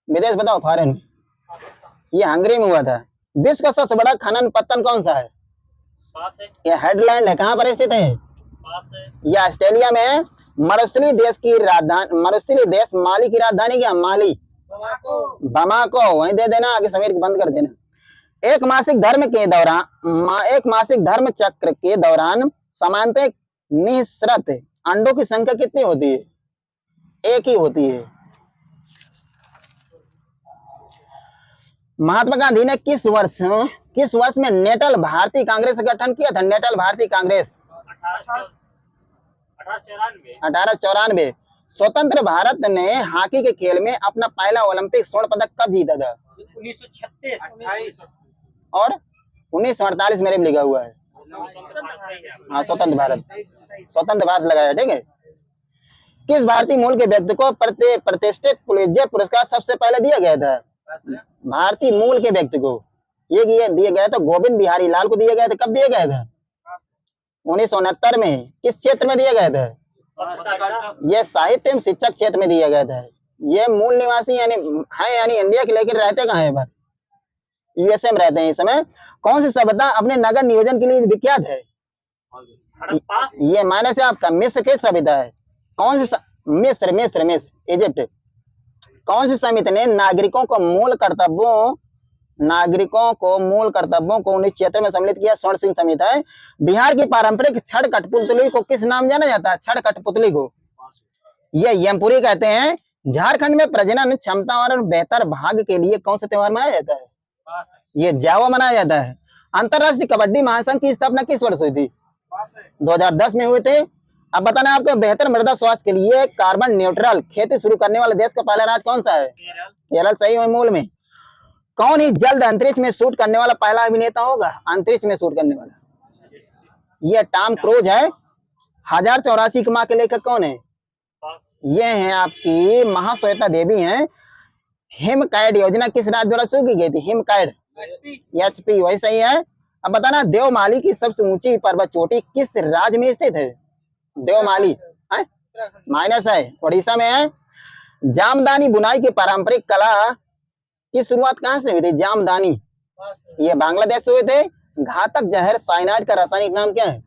विदेश बताओ, फॉरेन। ये हंगरी में हुआ था। विश्व का सबसे बड़ा खनन पत्तन कौन सा है? ये हेडलैंड है, कहाँ पर स्थित है? ये ऑस्ट्रेलिया में है। मरुस्थलीय देश माली की राजधानी क्या? माली, बमाको। वहीं दे देना, आगे समीर को बंद कर देना। एक मासिक धर्म चक्र के दौरान सामान्यतः निःसृत अंडों की संख्या कितनी होती है? एक ही होती है। महात्मा गांधी ने किस वर्ष में नेटल भारतीय कांग्रेस का गठन किया था? नेटल भारतीय कांग्रेस 1894। स्वतंत्र भारत ने हॉकी के खेल में अपना पहला ओलंपिक स्वर्ण पदक कब जीता था? 1936 और 1948 मेरे में लिखा हुआ है। हाँ, स्वतंत्र भारत लगाया, ठीक है। किस भारतीय मूल के व्यक्ति को प्रतिष्ठित पुलित्जर पुरस्कार सबसे पहले दिया गया था? भारतीय मूल के व्यक्ति को ये दिया गया था, गोविंद बिहारी लाल को दिया गया था। कब दिया गया था? 1969 में। किस क्षेत्र में दिया गया था? ये साहित्य एवं शिक्षक क्षेत्र में दिया गया था। ये मूल निवासी यानी इंडिया के, लेकिन रहते कहाँ है? यूएसए में रहते हैं इस समय। कौन सी सभ्यता अपने नगर नियोजन के लिए विख्यात है? हड़प्पा। ये माइनस है आपका। मिस्र किस सभ्यता है? कौन सी मिस्र मिस्र मिस्र इजिप्ट। कौन सी समिति ने नागरिकों को मूल कर्तव्यों को 1976 में सम्मिलित किया? स्वर्ण सिंह समिति है। बिहार की पारंपरिक छड़ कठपुतली को किस नाम जाना जाता है? छड़ कठपुतली को ये यमपुरी कहते हैं। झारखंड में प्रजनन क्षमता और बेहतर भाग के लिए कौन सा त्योहार मनाया जाता है? ये जावा मनाया जाता है। अंतरराष्ट्रीय कबड्डी महासंघ की स्थापना किस वर्ष हुई थी? 2010 में हुए थे। अब बताना आपको, बेहतर मृदा स्वास्थ्य के लिए कार्बन न्यूट्रल खेती शुरू करने वाला देश का पहला राज्य कौन सा है? केरल। सही है। मूल में कौन ही जल्द अंतरिक्ष में शूट करने वाला पहला अभिनेता होगा? अंतरिक्ष में शूट करने वाला ये टॉम क्रूज है। 1084 की माँ के लेखक कौन है? ये हैं आपकी महाश्वेता देवी हैं। हिमकैड योजना किस राज्य द्वारा शुरू की गई थी? हिमकैड एचपी वही सही है। अब बताना, देवमाली की सबसे ऊंची पर्वत चोटी किस राज्य में स्थित है? देवमाली माइनस है, उड़ीसा में है। जामदानी बुनाई की पारंपरिक कला की शुरुआत कहां से हुई थी? जामदानी ये बांग्लादेश से हुए थे। घातक जहर साइनाइड का रासायनिक नाम क्या है?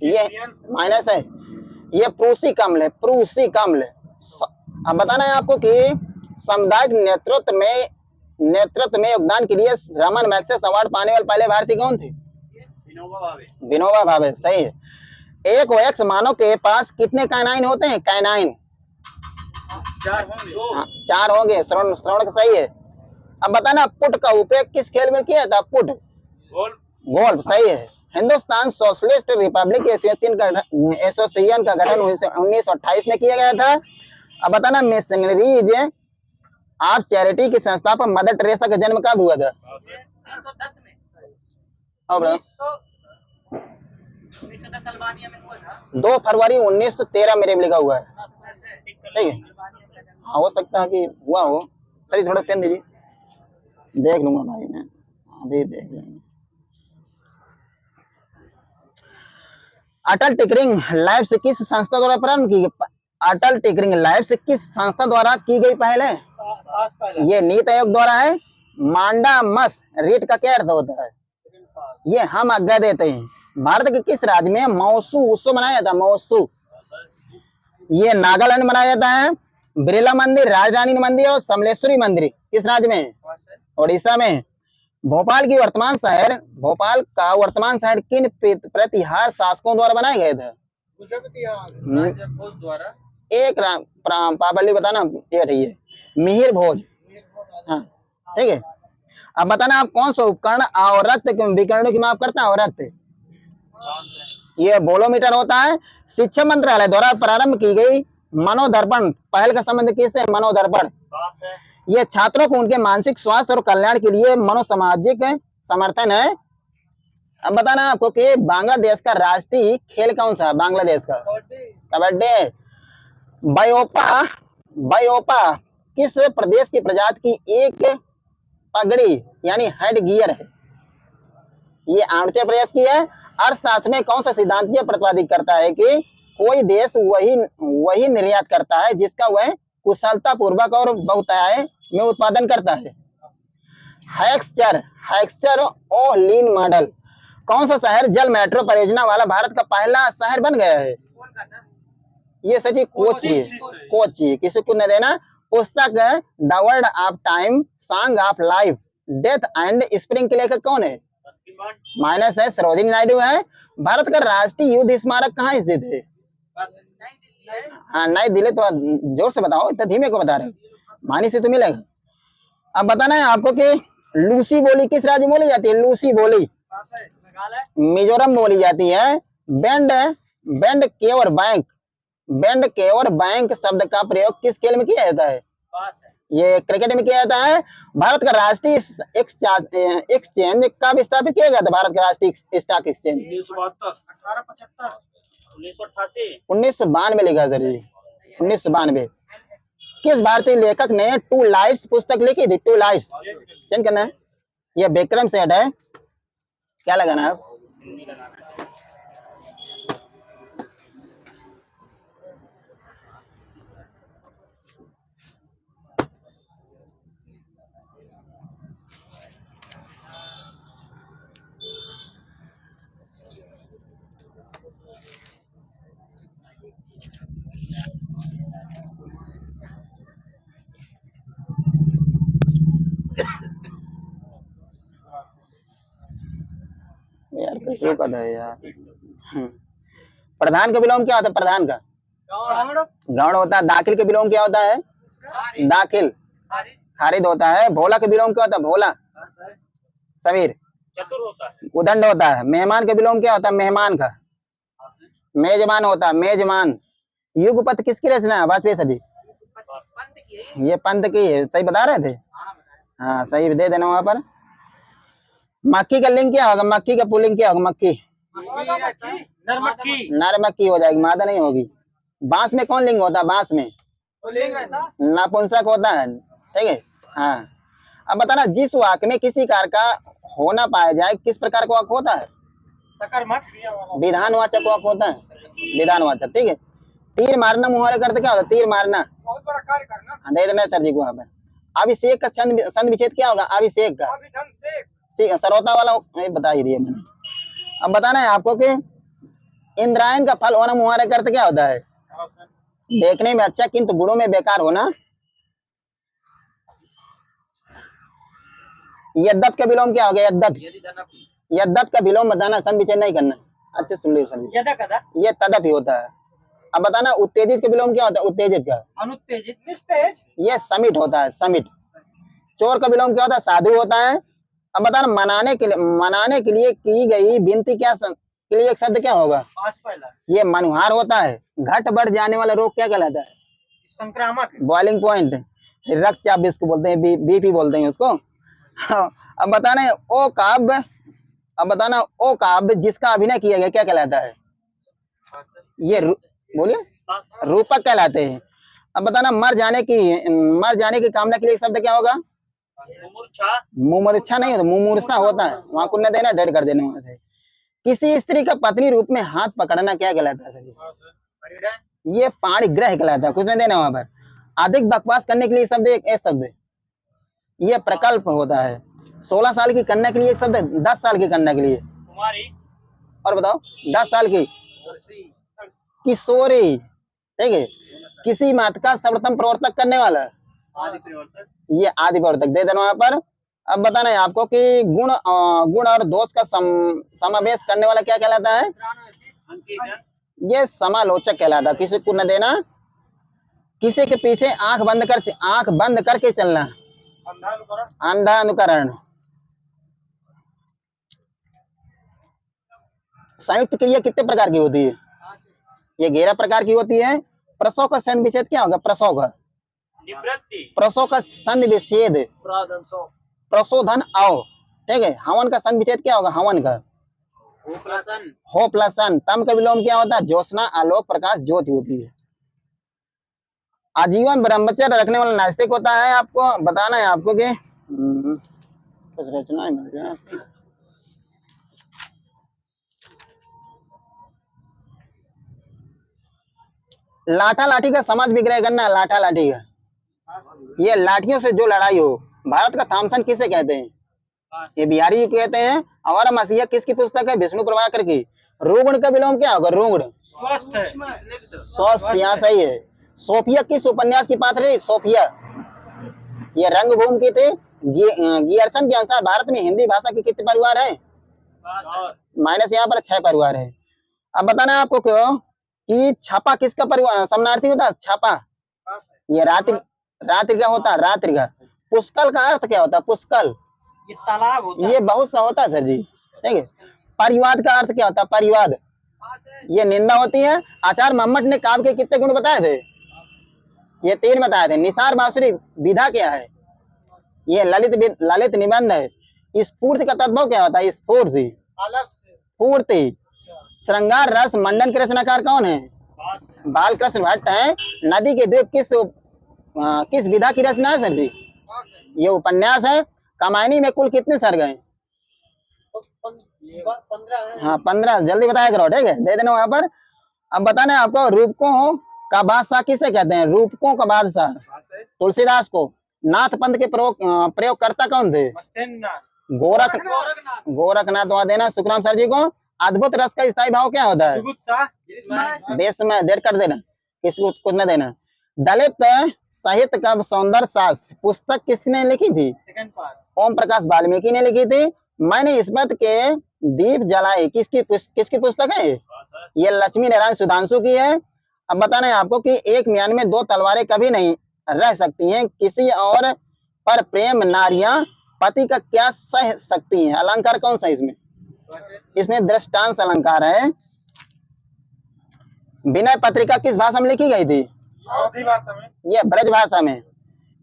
ये माइनस है। ये प्रूसिक अम्ल है, प्रूसिक अम्ल। अब बताना है आपको कि सामुदायिक नेतृत्व में योगदान के लिए रमन मैग्सेस अवार्ड पाने वाले पहले भारतीय कौन थे? विनोबा भावे। सही है। एक वयस्क मानव के पास कितने काइनाइन होते हैं? काइनाइन 4 होंगे। श्रवण सही है। अब बताना, पुट का उपयोग किस खेल में किया था? पुट गोल्फ सही है। हिंदुस्तान सोशलिस्ट रिपब्लिक एसोसिएशन का गठन 1928 में किया गया था। अब बताना, मिशनरीज ऑफ चैरिटी की संस्थापक मदर टेरेसा का जन्म कब हुआ था? 2 फरवरी 1913 मेरे में लिखा हुआ है। ठीक है, हाँ हो सकता है कि हुआ हो। सर थोड़ा पेन दीजिए, देख लूंगा भाई मैं, अभी देख लेंगे। अटल टिकरिंग लैब्स किस संस्था द्वारा प्रारंभ की गई? अटल टिकरिंग लैब्स किस संस्था द्वारा की गई पहल है? ये नीति आयोग द्वारा है। मांडा मस रीट का क्या अर्थ होता है? ये हम आज्ञा देते हैं। भारत के किस राज्य में मौसू उत्सव मनाया जाता है? मौसू ये नागालैंड मनाया जाता है। बिरला मंदिर, राजरानी मंदिर और समलेश्वरी मंदिर किस राज्य में? उड़ीसा में। भोपाल का वर्तमान शहर किन प्रतिहार शासकों द्वारा बनाए गए थे? एक पाबली बताना, ये रही है मिहिर भोज। हाँ ठीक है। अब बताना, आप कौन सा उपकरण अवरक्त विकर्णों की माप करता है? अवरक्त ये बोलोमीटर होता है। शिक्षा मंत्रालय द्वारा प्रारंभ की गई मनोदर्पण पहल का संबंध किससे? मनोदर्पण ये छात्रों को उनके मानसिक स्वास्थ्य और कल्याण के लिए मनोसामाजिक समर्थन है। अब बताना आपको कि बांग्लादेश का राष्ट्रीय खेल कौन सा है? बांग्लादेश का कबड्डी। बायोपा किस प्रदेश की प्रजाति की एक पगड़ी यानी हेड गियर है? ये आंध्र प्रदेश की है। अर्थशास्त्र में कौन सा सिद्धांत यह प्रतिपादित करता है कि कोई देश वही निर्यात करता है जिसका वह कुशलता पूर्वक और बहुतायत में उत्पादन करता है? हैक्सचर ओ लीन मॉडल। कौन सा शहर जल मेट्रो परियोजना वाला भारत का पहला शहर बन गया है? ये सची कोची किसी को न देना। पुस्तक the word of time song of life death and spring के लेखक कौन है? माइनस है, सरोजिनी नायडू है। भारत का राष्ट्रीय युद्ध स्मारक कहाँ स्थित है? हाँ नई दिल्ली। तो जोर से बताओ, इतना धीमे को बता रहे हो, मानी से तो मिलेगा। अब बताना है आपको कि लूसी बोली किस राज्य में बोली जाती है? लूसी बोली मिजोरम बोली जाती है। बैंड केवर बैंक शब्द का प्रयोग किस खेल में किया जाता है? ये क्रिकेट में किया जाता है। भारत का राष्ट्रीय एक्सचेंज कब स्थापित किया गया था? भारत का राष्ट्रीय स्टॉक एक्सचेंज 1992 लिखा सर जी, 1992। किस भारतीय लेखक ने टू लाइट्स पुस्तक लिखी थी? टू लाइट्स चेंज करना है। यह विक्रम सेठ है। क्या लगाना है? रुका है यार। प्रधान का विलोम क्या होता है? प्रधान का गौण होता है। दाखिल का विलोम क्या होता है? दाखिल। खारिद होता है। भोला का विलोम क्या होता है? भोला। समीर। चतुर होता है। उदंड होता है। मेहमान का विलोम क्या होता है? मेहमान का। मेजबान होता है। मेजबान। युगपत किसकी रचना है? वाजपेयी सर जी। ये पंत की है। सही बता रहे थे? हाँ सही दे देना वहां पर। मक्की का लिंग क्या होगा? मक्की का पुल्लिंग क्या होगा? मक्की। नरमक्खी। नरमक्की हो जाएगी, मादा नहीं होगी। बांस में कौन लिंग होता है? बांस में नपुंसक होता है। ठीक है। हाँ अब बताना, जिस वाक्य में किसी कार्य का होना पाया जाए किस प्रकार का वाक्य होता है? सकर्मक। विधानवाचक वाक्य होता है। विधानवाचक। ठीक है। तीर मारना मुहावरे करते क्या होता है? तीर मारना। बहुत बड़ा कार्य करना। दे देना सर जी को वहां पर। अभिषेक का संधि विच्छेद क्या होगा? अभिषेक का सरौता वाला बता ही दिया मैंने। अब बताना है आपको कि इंद्रायण का फल होना मुहावरे करते क्या होता है? देखने में अच्छा किंतु गुणों में बेकार होना। यद्यप का विलोम क्या हो गया? यद्यप। यद्यप का विलोम बताना, संधि विच्छेद नहीं करना। अच्छे सुन लो सर। ये तदप ही होता है। अब बताना उत्तेजित का विलोम क्या होता है? उत्तेजित का। अनुत्तेजित। निस्तेज। ये समिट होता है। समिट। चोर का विलोम क्या होता है? साधु होता है। अब बताना मनाने के लिए की गई विनती के लिए एक शब्द क्या होगा? ये मनुहार होता है। घट बढ़ जाने वाला रोग क्या कहलाता है? संक्रामक। Boiling point. रक्तचाप इसको बोलते हैं, बीपी बोलते हैं उसको। अब बताना ओ काव्य। अब बताना ओ काव्य जिसका अभिनय किया गया क्या कहलाता है? ये बोलिए रूपक कहलाते हैं। अब बताना मर जाने की कामना के लिए शब्द क्या होगा? मुमूर्छा नहीं होता, मुमूर्षा होता है। वहां को न देना, डेड कर देना वहां से। किसी स्त्री का पत्नी रूप में हाथ पकड़ना क्या कहलाता है? ये पाणिग्रह कहलाता है। कुछ नहीं देना वहां पर। अधिक बकवास करने के लिए शब्द एक शब्द, ये प्रकल्प होता है। 16 साल की कन्या के लिए एक शब्द, 10 साल की कन्या के लिए और बताओ 10 साल की किशोरी। ठीक है। किसी मत का सर्वोत्तम प्रवर्तक करने वाला, ये आदि प्रवर्तक दे देना वहां पर। अब बताना है आपको कि गुण और दोष का समावेश करने वाला क्या कहलाता है? ये समालोचक कहलाता है। किसी को न देना। किसी के पीछे आंख बंद करके चलना, अंधा अनुकरण। संयुक्त क्रिया कितने प्रकार की होती है? ये 11 प्रकार की होती है। प्रसव का संधि विच्छेद क्या होगा? प्रसव का संधि विच्छेद प्रशोधन आओ। ठीक है। हवन का संधि विच्छेद क्या होगा? हवन का हो प्लस सन। तम का विलोम क्या होता है? ज्योत्सना, आलोक, प्रकाश, ज्योति होती है। आजीवन ब्रह्मचर्य रखने वाला नास्तिक होता है। आपको बताना है आपको कि कुछ रचना मिल जाए। लाठा लाठी का समाज विग्रह करना। लाठा लाठी का, ये लाठियों से जो लड़ाई हो। भारत का थामसन किसे कहते हैं? ये बिहारी जी कहते हैं। हमारा मसीहा किसकी पुस्तक है? विष्णु प्रभाकर की। रोगुण का विलोम क्या होगा? रोगुण स्वस्थ। यहाँ सही है। सोफिया किस उपन्यास की पात्र है? सोफिया ये रंगभूमि की थी। गियर्सन के अनुसार भारत में हिंदी भाषा के कितने परिवार है? माइनस यहाँ पर 6 परिवार है। अब बताना आपको क्यों कि छापा किसका परिवार समानार्थी होता है? छापा ये रात्रि का होता है। रात्रि का। पुष्कल का अर्थ क्या होता है? पुष्कल ये तालाब होता है। ये बहुत सा होता है सर जी। ठीक है। परिवाद का अर्थ क्या होता है? परिवाद ये निंदा होती है। आचार्य मोहम्मद ने काव्य के कितने गुण बताए थे? ये 3 बताए थे। निसार बांसुरी विधा क्या है? ये ललित निबंध है। स्फूर्ति का तद्भव क्या होता है? स्फूर्ति। श्रृंगार रस मंडन के रचनाकार कौन है? बालकृष्ण भट्ट है। नदी के द्वीप किस विधा की रचना है सर जी? ये उपन्यास है। कामायनी में कुल कितने सर्ग हैं? 15। हाँ 15। जल्दी बताया करो। ठीक है, दे देना वहां पर। अब बताना है आपको रूपकों का बादशाह किसे कहते हैं? रूपकों का बादशाह तुलसीदास को। नाथ पंथ के प्रयोगकर्ता कौन थे? गोरखनाथ। वहां देना सुखराम सर जी को। अद्भुत रस का स्थायी भाव क्या होता है? विस्मय। देर कर देना, किसको कुछ न देना। दलित साहित्य का सौंदर्य शास्त्र पुस्तक किसने लिखी थी? ओम प्रकाश वाल्मीकि ने लिखी थी। मैंने दीप जलाए किसकी पुस्तक है ये लक्ष्मी नारायण सुधांशु की है। अब बताना है आपको कि एक म्यान में 2 तलवारें कभी नहीं रह सकती हैं, किसी और पर प्रेम नारियां पति का क्या सह सकती हैं। अलंकार कौन सा है इसमें? इसमें दृष्टांत अलंकार है। विनय पत्रिका किस भाषा में लिखी गई थी? अवधी भाषा में। ये ब्रज भाषा में।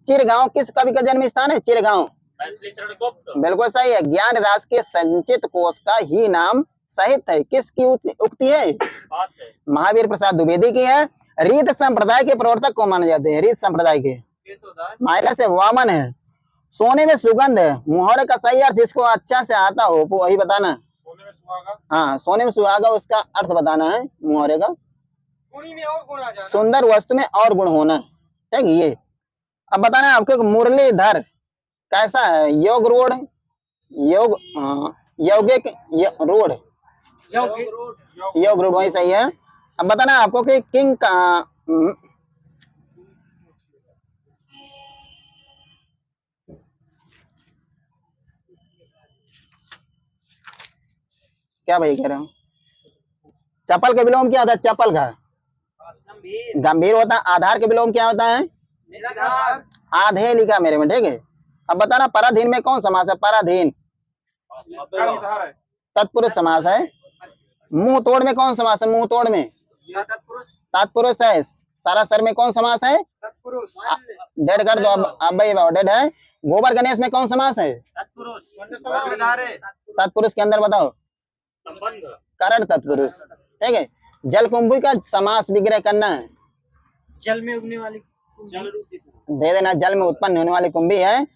चिरगांव किस कवि का जन्म स्थान है? चिरगांव बिल्कुल सही है। ज्ञान राज के संचित कोश का ही नाम साहित्य है, किसकी उक्ति है? महावीर प्रसाद द्विवेदी की है। रीत संप्रदाय के प्रवर्तक को माने जाते हैं? रीत संप्रदाय के माइनस है वामन है। सोने में सुगंध मुहावरे का सही अर्थ जिसको अच्छा से आता हो वही बताना। सोने में सुहागा। हाँ सोने में सुहागा उसका अर्थ बताना है मुहावरे का। गुणी में और गुण आ जाना। सुंदर वस्तु में और गुण होना, ठीक है ये। अब बताना है आपको मुरलीधर कैसा है? योग रोड योग यौगिक रोड योग रोड वही सही है। अब बताना है आपको कि किंग का क्या भाई कह रहे हो? चप्पल के विलोम क्या होता है? चप्पल का गंभीर होता है। आधार के विलोम क्या होता है? आधे लिखा मेरे में, ठीक है। अब बताना पराधीन में कौन समास है? पराधीन तत्पुरुष समास है। मुंह तोड़ में कौन समास है? मुंह तोड़ में तत्पुरुष है। सरासर में कौन समास है? डेड कर दो अब भाई डेड है। गोबर गणेश में कौन समास है? तत्पुरुष के अंदर बताओ करण तत्पुरुष, ठीक है। जल कुंभी का समास विग्रह करना है। जल में उगने वाली दे देना। जल में उत्पन्न होने वाली कुंभी है।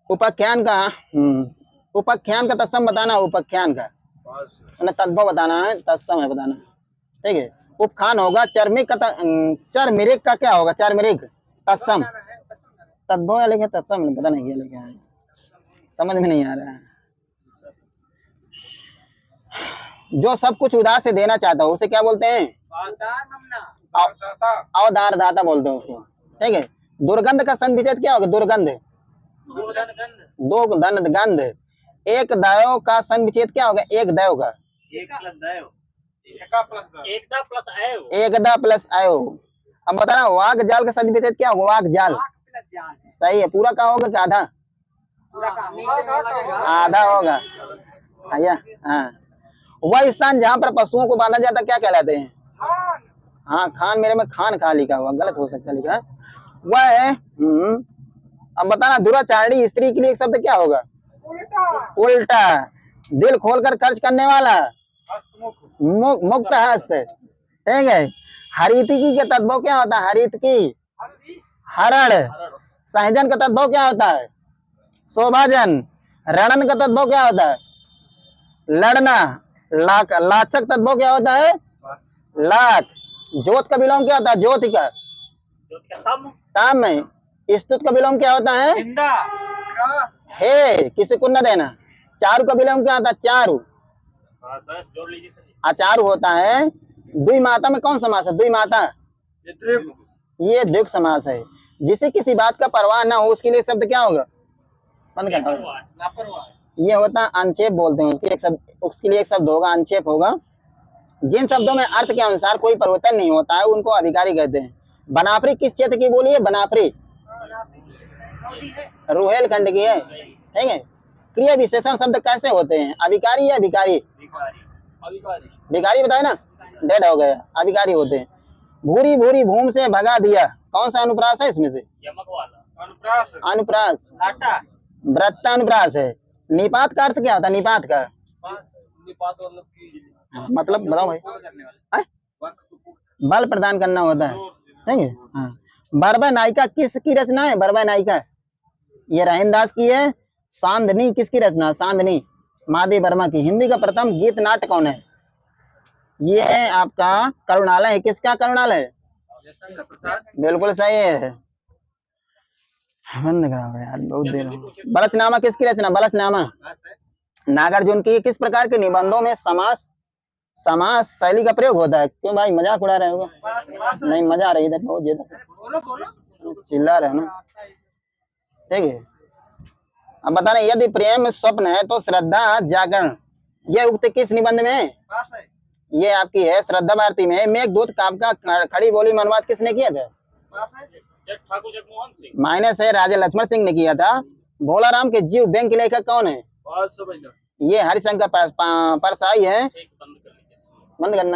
उपाख्यान का तत्सम बताना। उपाख्यान का तद्भव बताना है, तत्सम है बताना, ठीक है। उपखान होगा। चरमिक का चरमिरिक का क्या होगा? चरमिरिक तत्सम तद्भव है लेकिन तत्सम पता नहीं क्या लिखा है, समझ में नहीं आ रहा है। जो सब कुछ उधार से देना चाहता हो उसे क्या बोलते हैं? अवधार दाता बोलते हैं उसको, ठीक है। दुर्गंध का संविच्छेद क्या होगा? दुर्गंध दो गंध। एक दायो का संविच्छेद क्या होगा? एक दायो का एकदा प्लस आयो। अब बताना वाग जाल का संविच्छेद क्या होगा? वाग जाल सही है। पूरा का होगा क्या आधा? आधा होगा। हाँ वह स्थान जहाँ पर पशुओं को बांधा जाता क्या कहलाते हैं? हाँ खान मेरे में खान खा लिखा हुआ, गलत हो सकता लिखा है वह है। अब बताना दुराचारणी स्त्री के लिए एक शब्द क्या होगा? उल्टा। दिल खोलकर खर्च करने वाला मुक्त हस्त, ठीक है। हरितिकी के तद्भव क्या होता है? हरितकी हरण। सहजन का तद्भव क्या होता है? शोभाजन। रणन का तद्भव क्या होता है? लड़ना। लाचक तद्भव क्या होता है? लाख। जोत का विलोम क्या होता है? ज्योति का ताम में। स्तुत का विलोम क्या होता है? हे किसी को न देना। चारु का विलोम क्या होता है? चारु। अचारु होता है। द्विमाता में कौन समास है? द्विमाता ये द्विग समास है। जिसे किसी बात का परवाह ना हो उसके लिए शब्द क्या होगा? बंद करना। ये होता है अंक्षेप बोलते हैं उसके लिए एक शब्द होगा अंक्षेप होगा। जिन शब्दों में अर्थ के अनुसार कोई परिवर्तन नहीं होता है उनको अभिकारी कहते हैं। बनाफरी किस क्षेत्र की बोली है? बनाफरी रुहेलखंड की है, ठीक है। क्रिया विशेषण शब्द कैसे होते हैं? अभिकारी या भिकारी? भिकारी बताए ना, डेड हो गया। अभिकारी होते हैं। भूरी भूरी भूम से भगा दिया कौन सा अनुप्रास है इसमें से? अनुप्रास व्रता अनुप्रास है। निपात का अर्थ क्या होता है? निपात का मतलब बताओ भाई। बल प्रदान करना होता है, ठीक है। हाँ बरबा नायिका किसकी रचना है? बरबा नायिका ये राहिनदास की है। सांदनी किसकी रचना? सांदनी महादेव वर्मा की। हिंदी का प्रथम गीत नाट्य कौन है? ये है आपका करुणालय है। किसका करुणालय? बिल्कुल सही है। बंद कराओ यार बहुत देर हो। बलचनामा किसकी रचना? बलचनामा नागार्जुन की। किस प्रकार के निबंधों में समास शैली का प्रयोग होता है? क्यों भाई मजाक उड़ा रहे हो? नहीं मजा आ रही इधर बहुत ज्यादा चिल्ला रहे हो ना, ठीक है। अब बताना, यदि प्रेम स्वप्न है तो श्रद्धा जागरण, यह उक्त किस निबंध में है? ये आपकी है श्रद्धा भारती में। मेघदूत काव्य का खड़ी बोली में अनुवाद किसने किया था? ठाकुर जगमोहन सिंह। माइनस है, राजा लक्ष्मण सिंह ने किया था। भोलाराम के जीव बैंक के लेखक कौन है? ये हरिशंकर परसाई है। बंद कर लीजिए। बंद करना।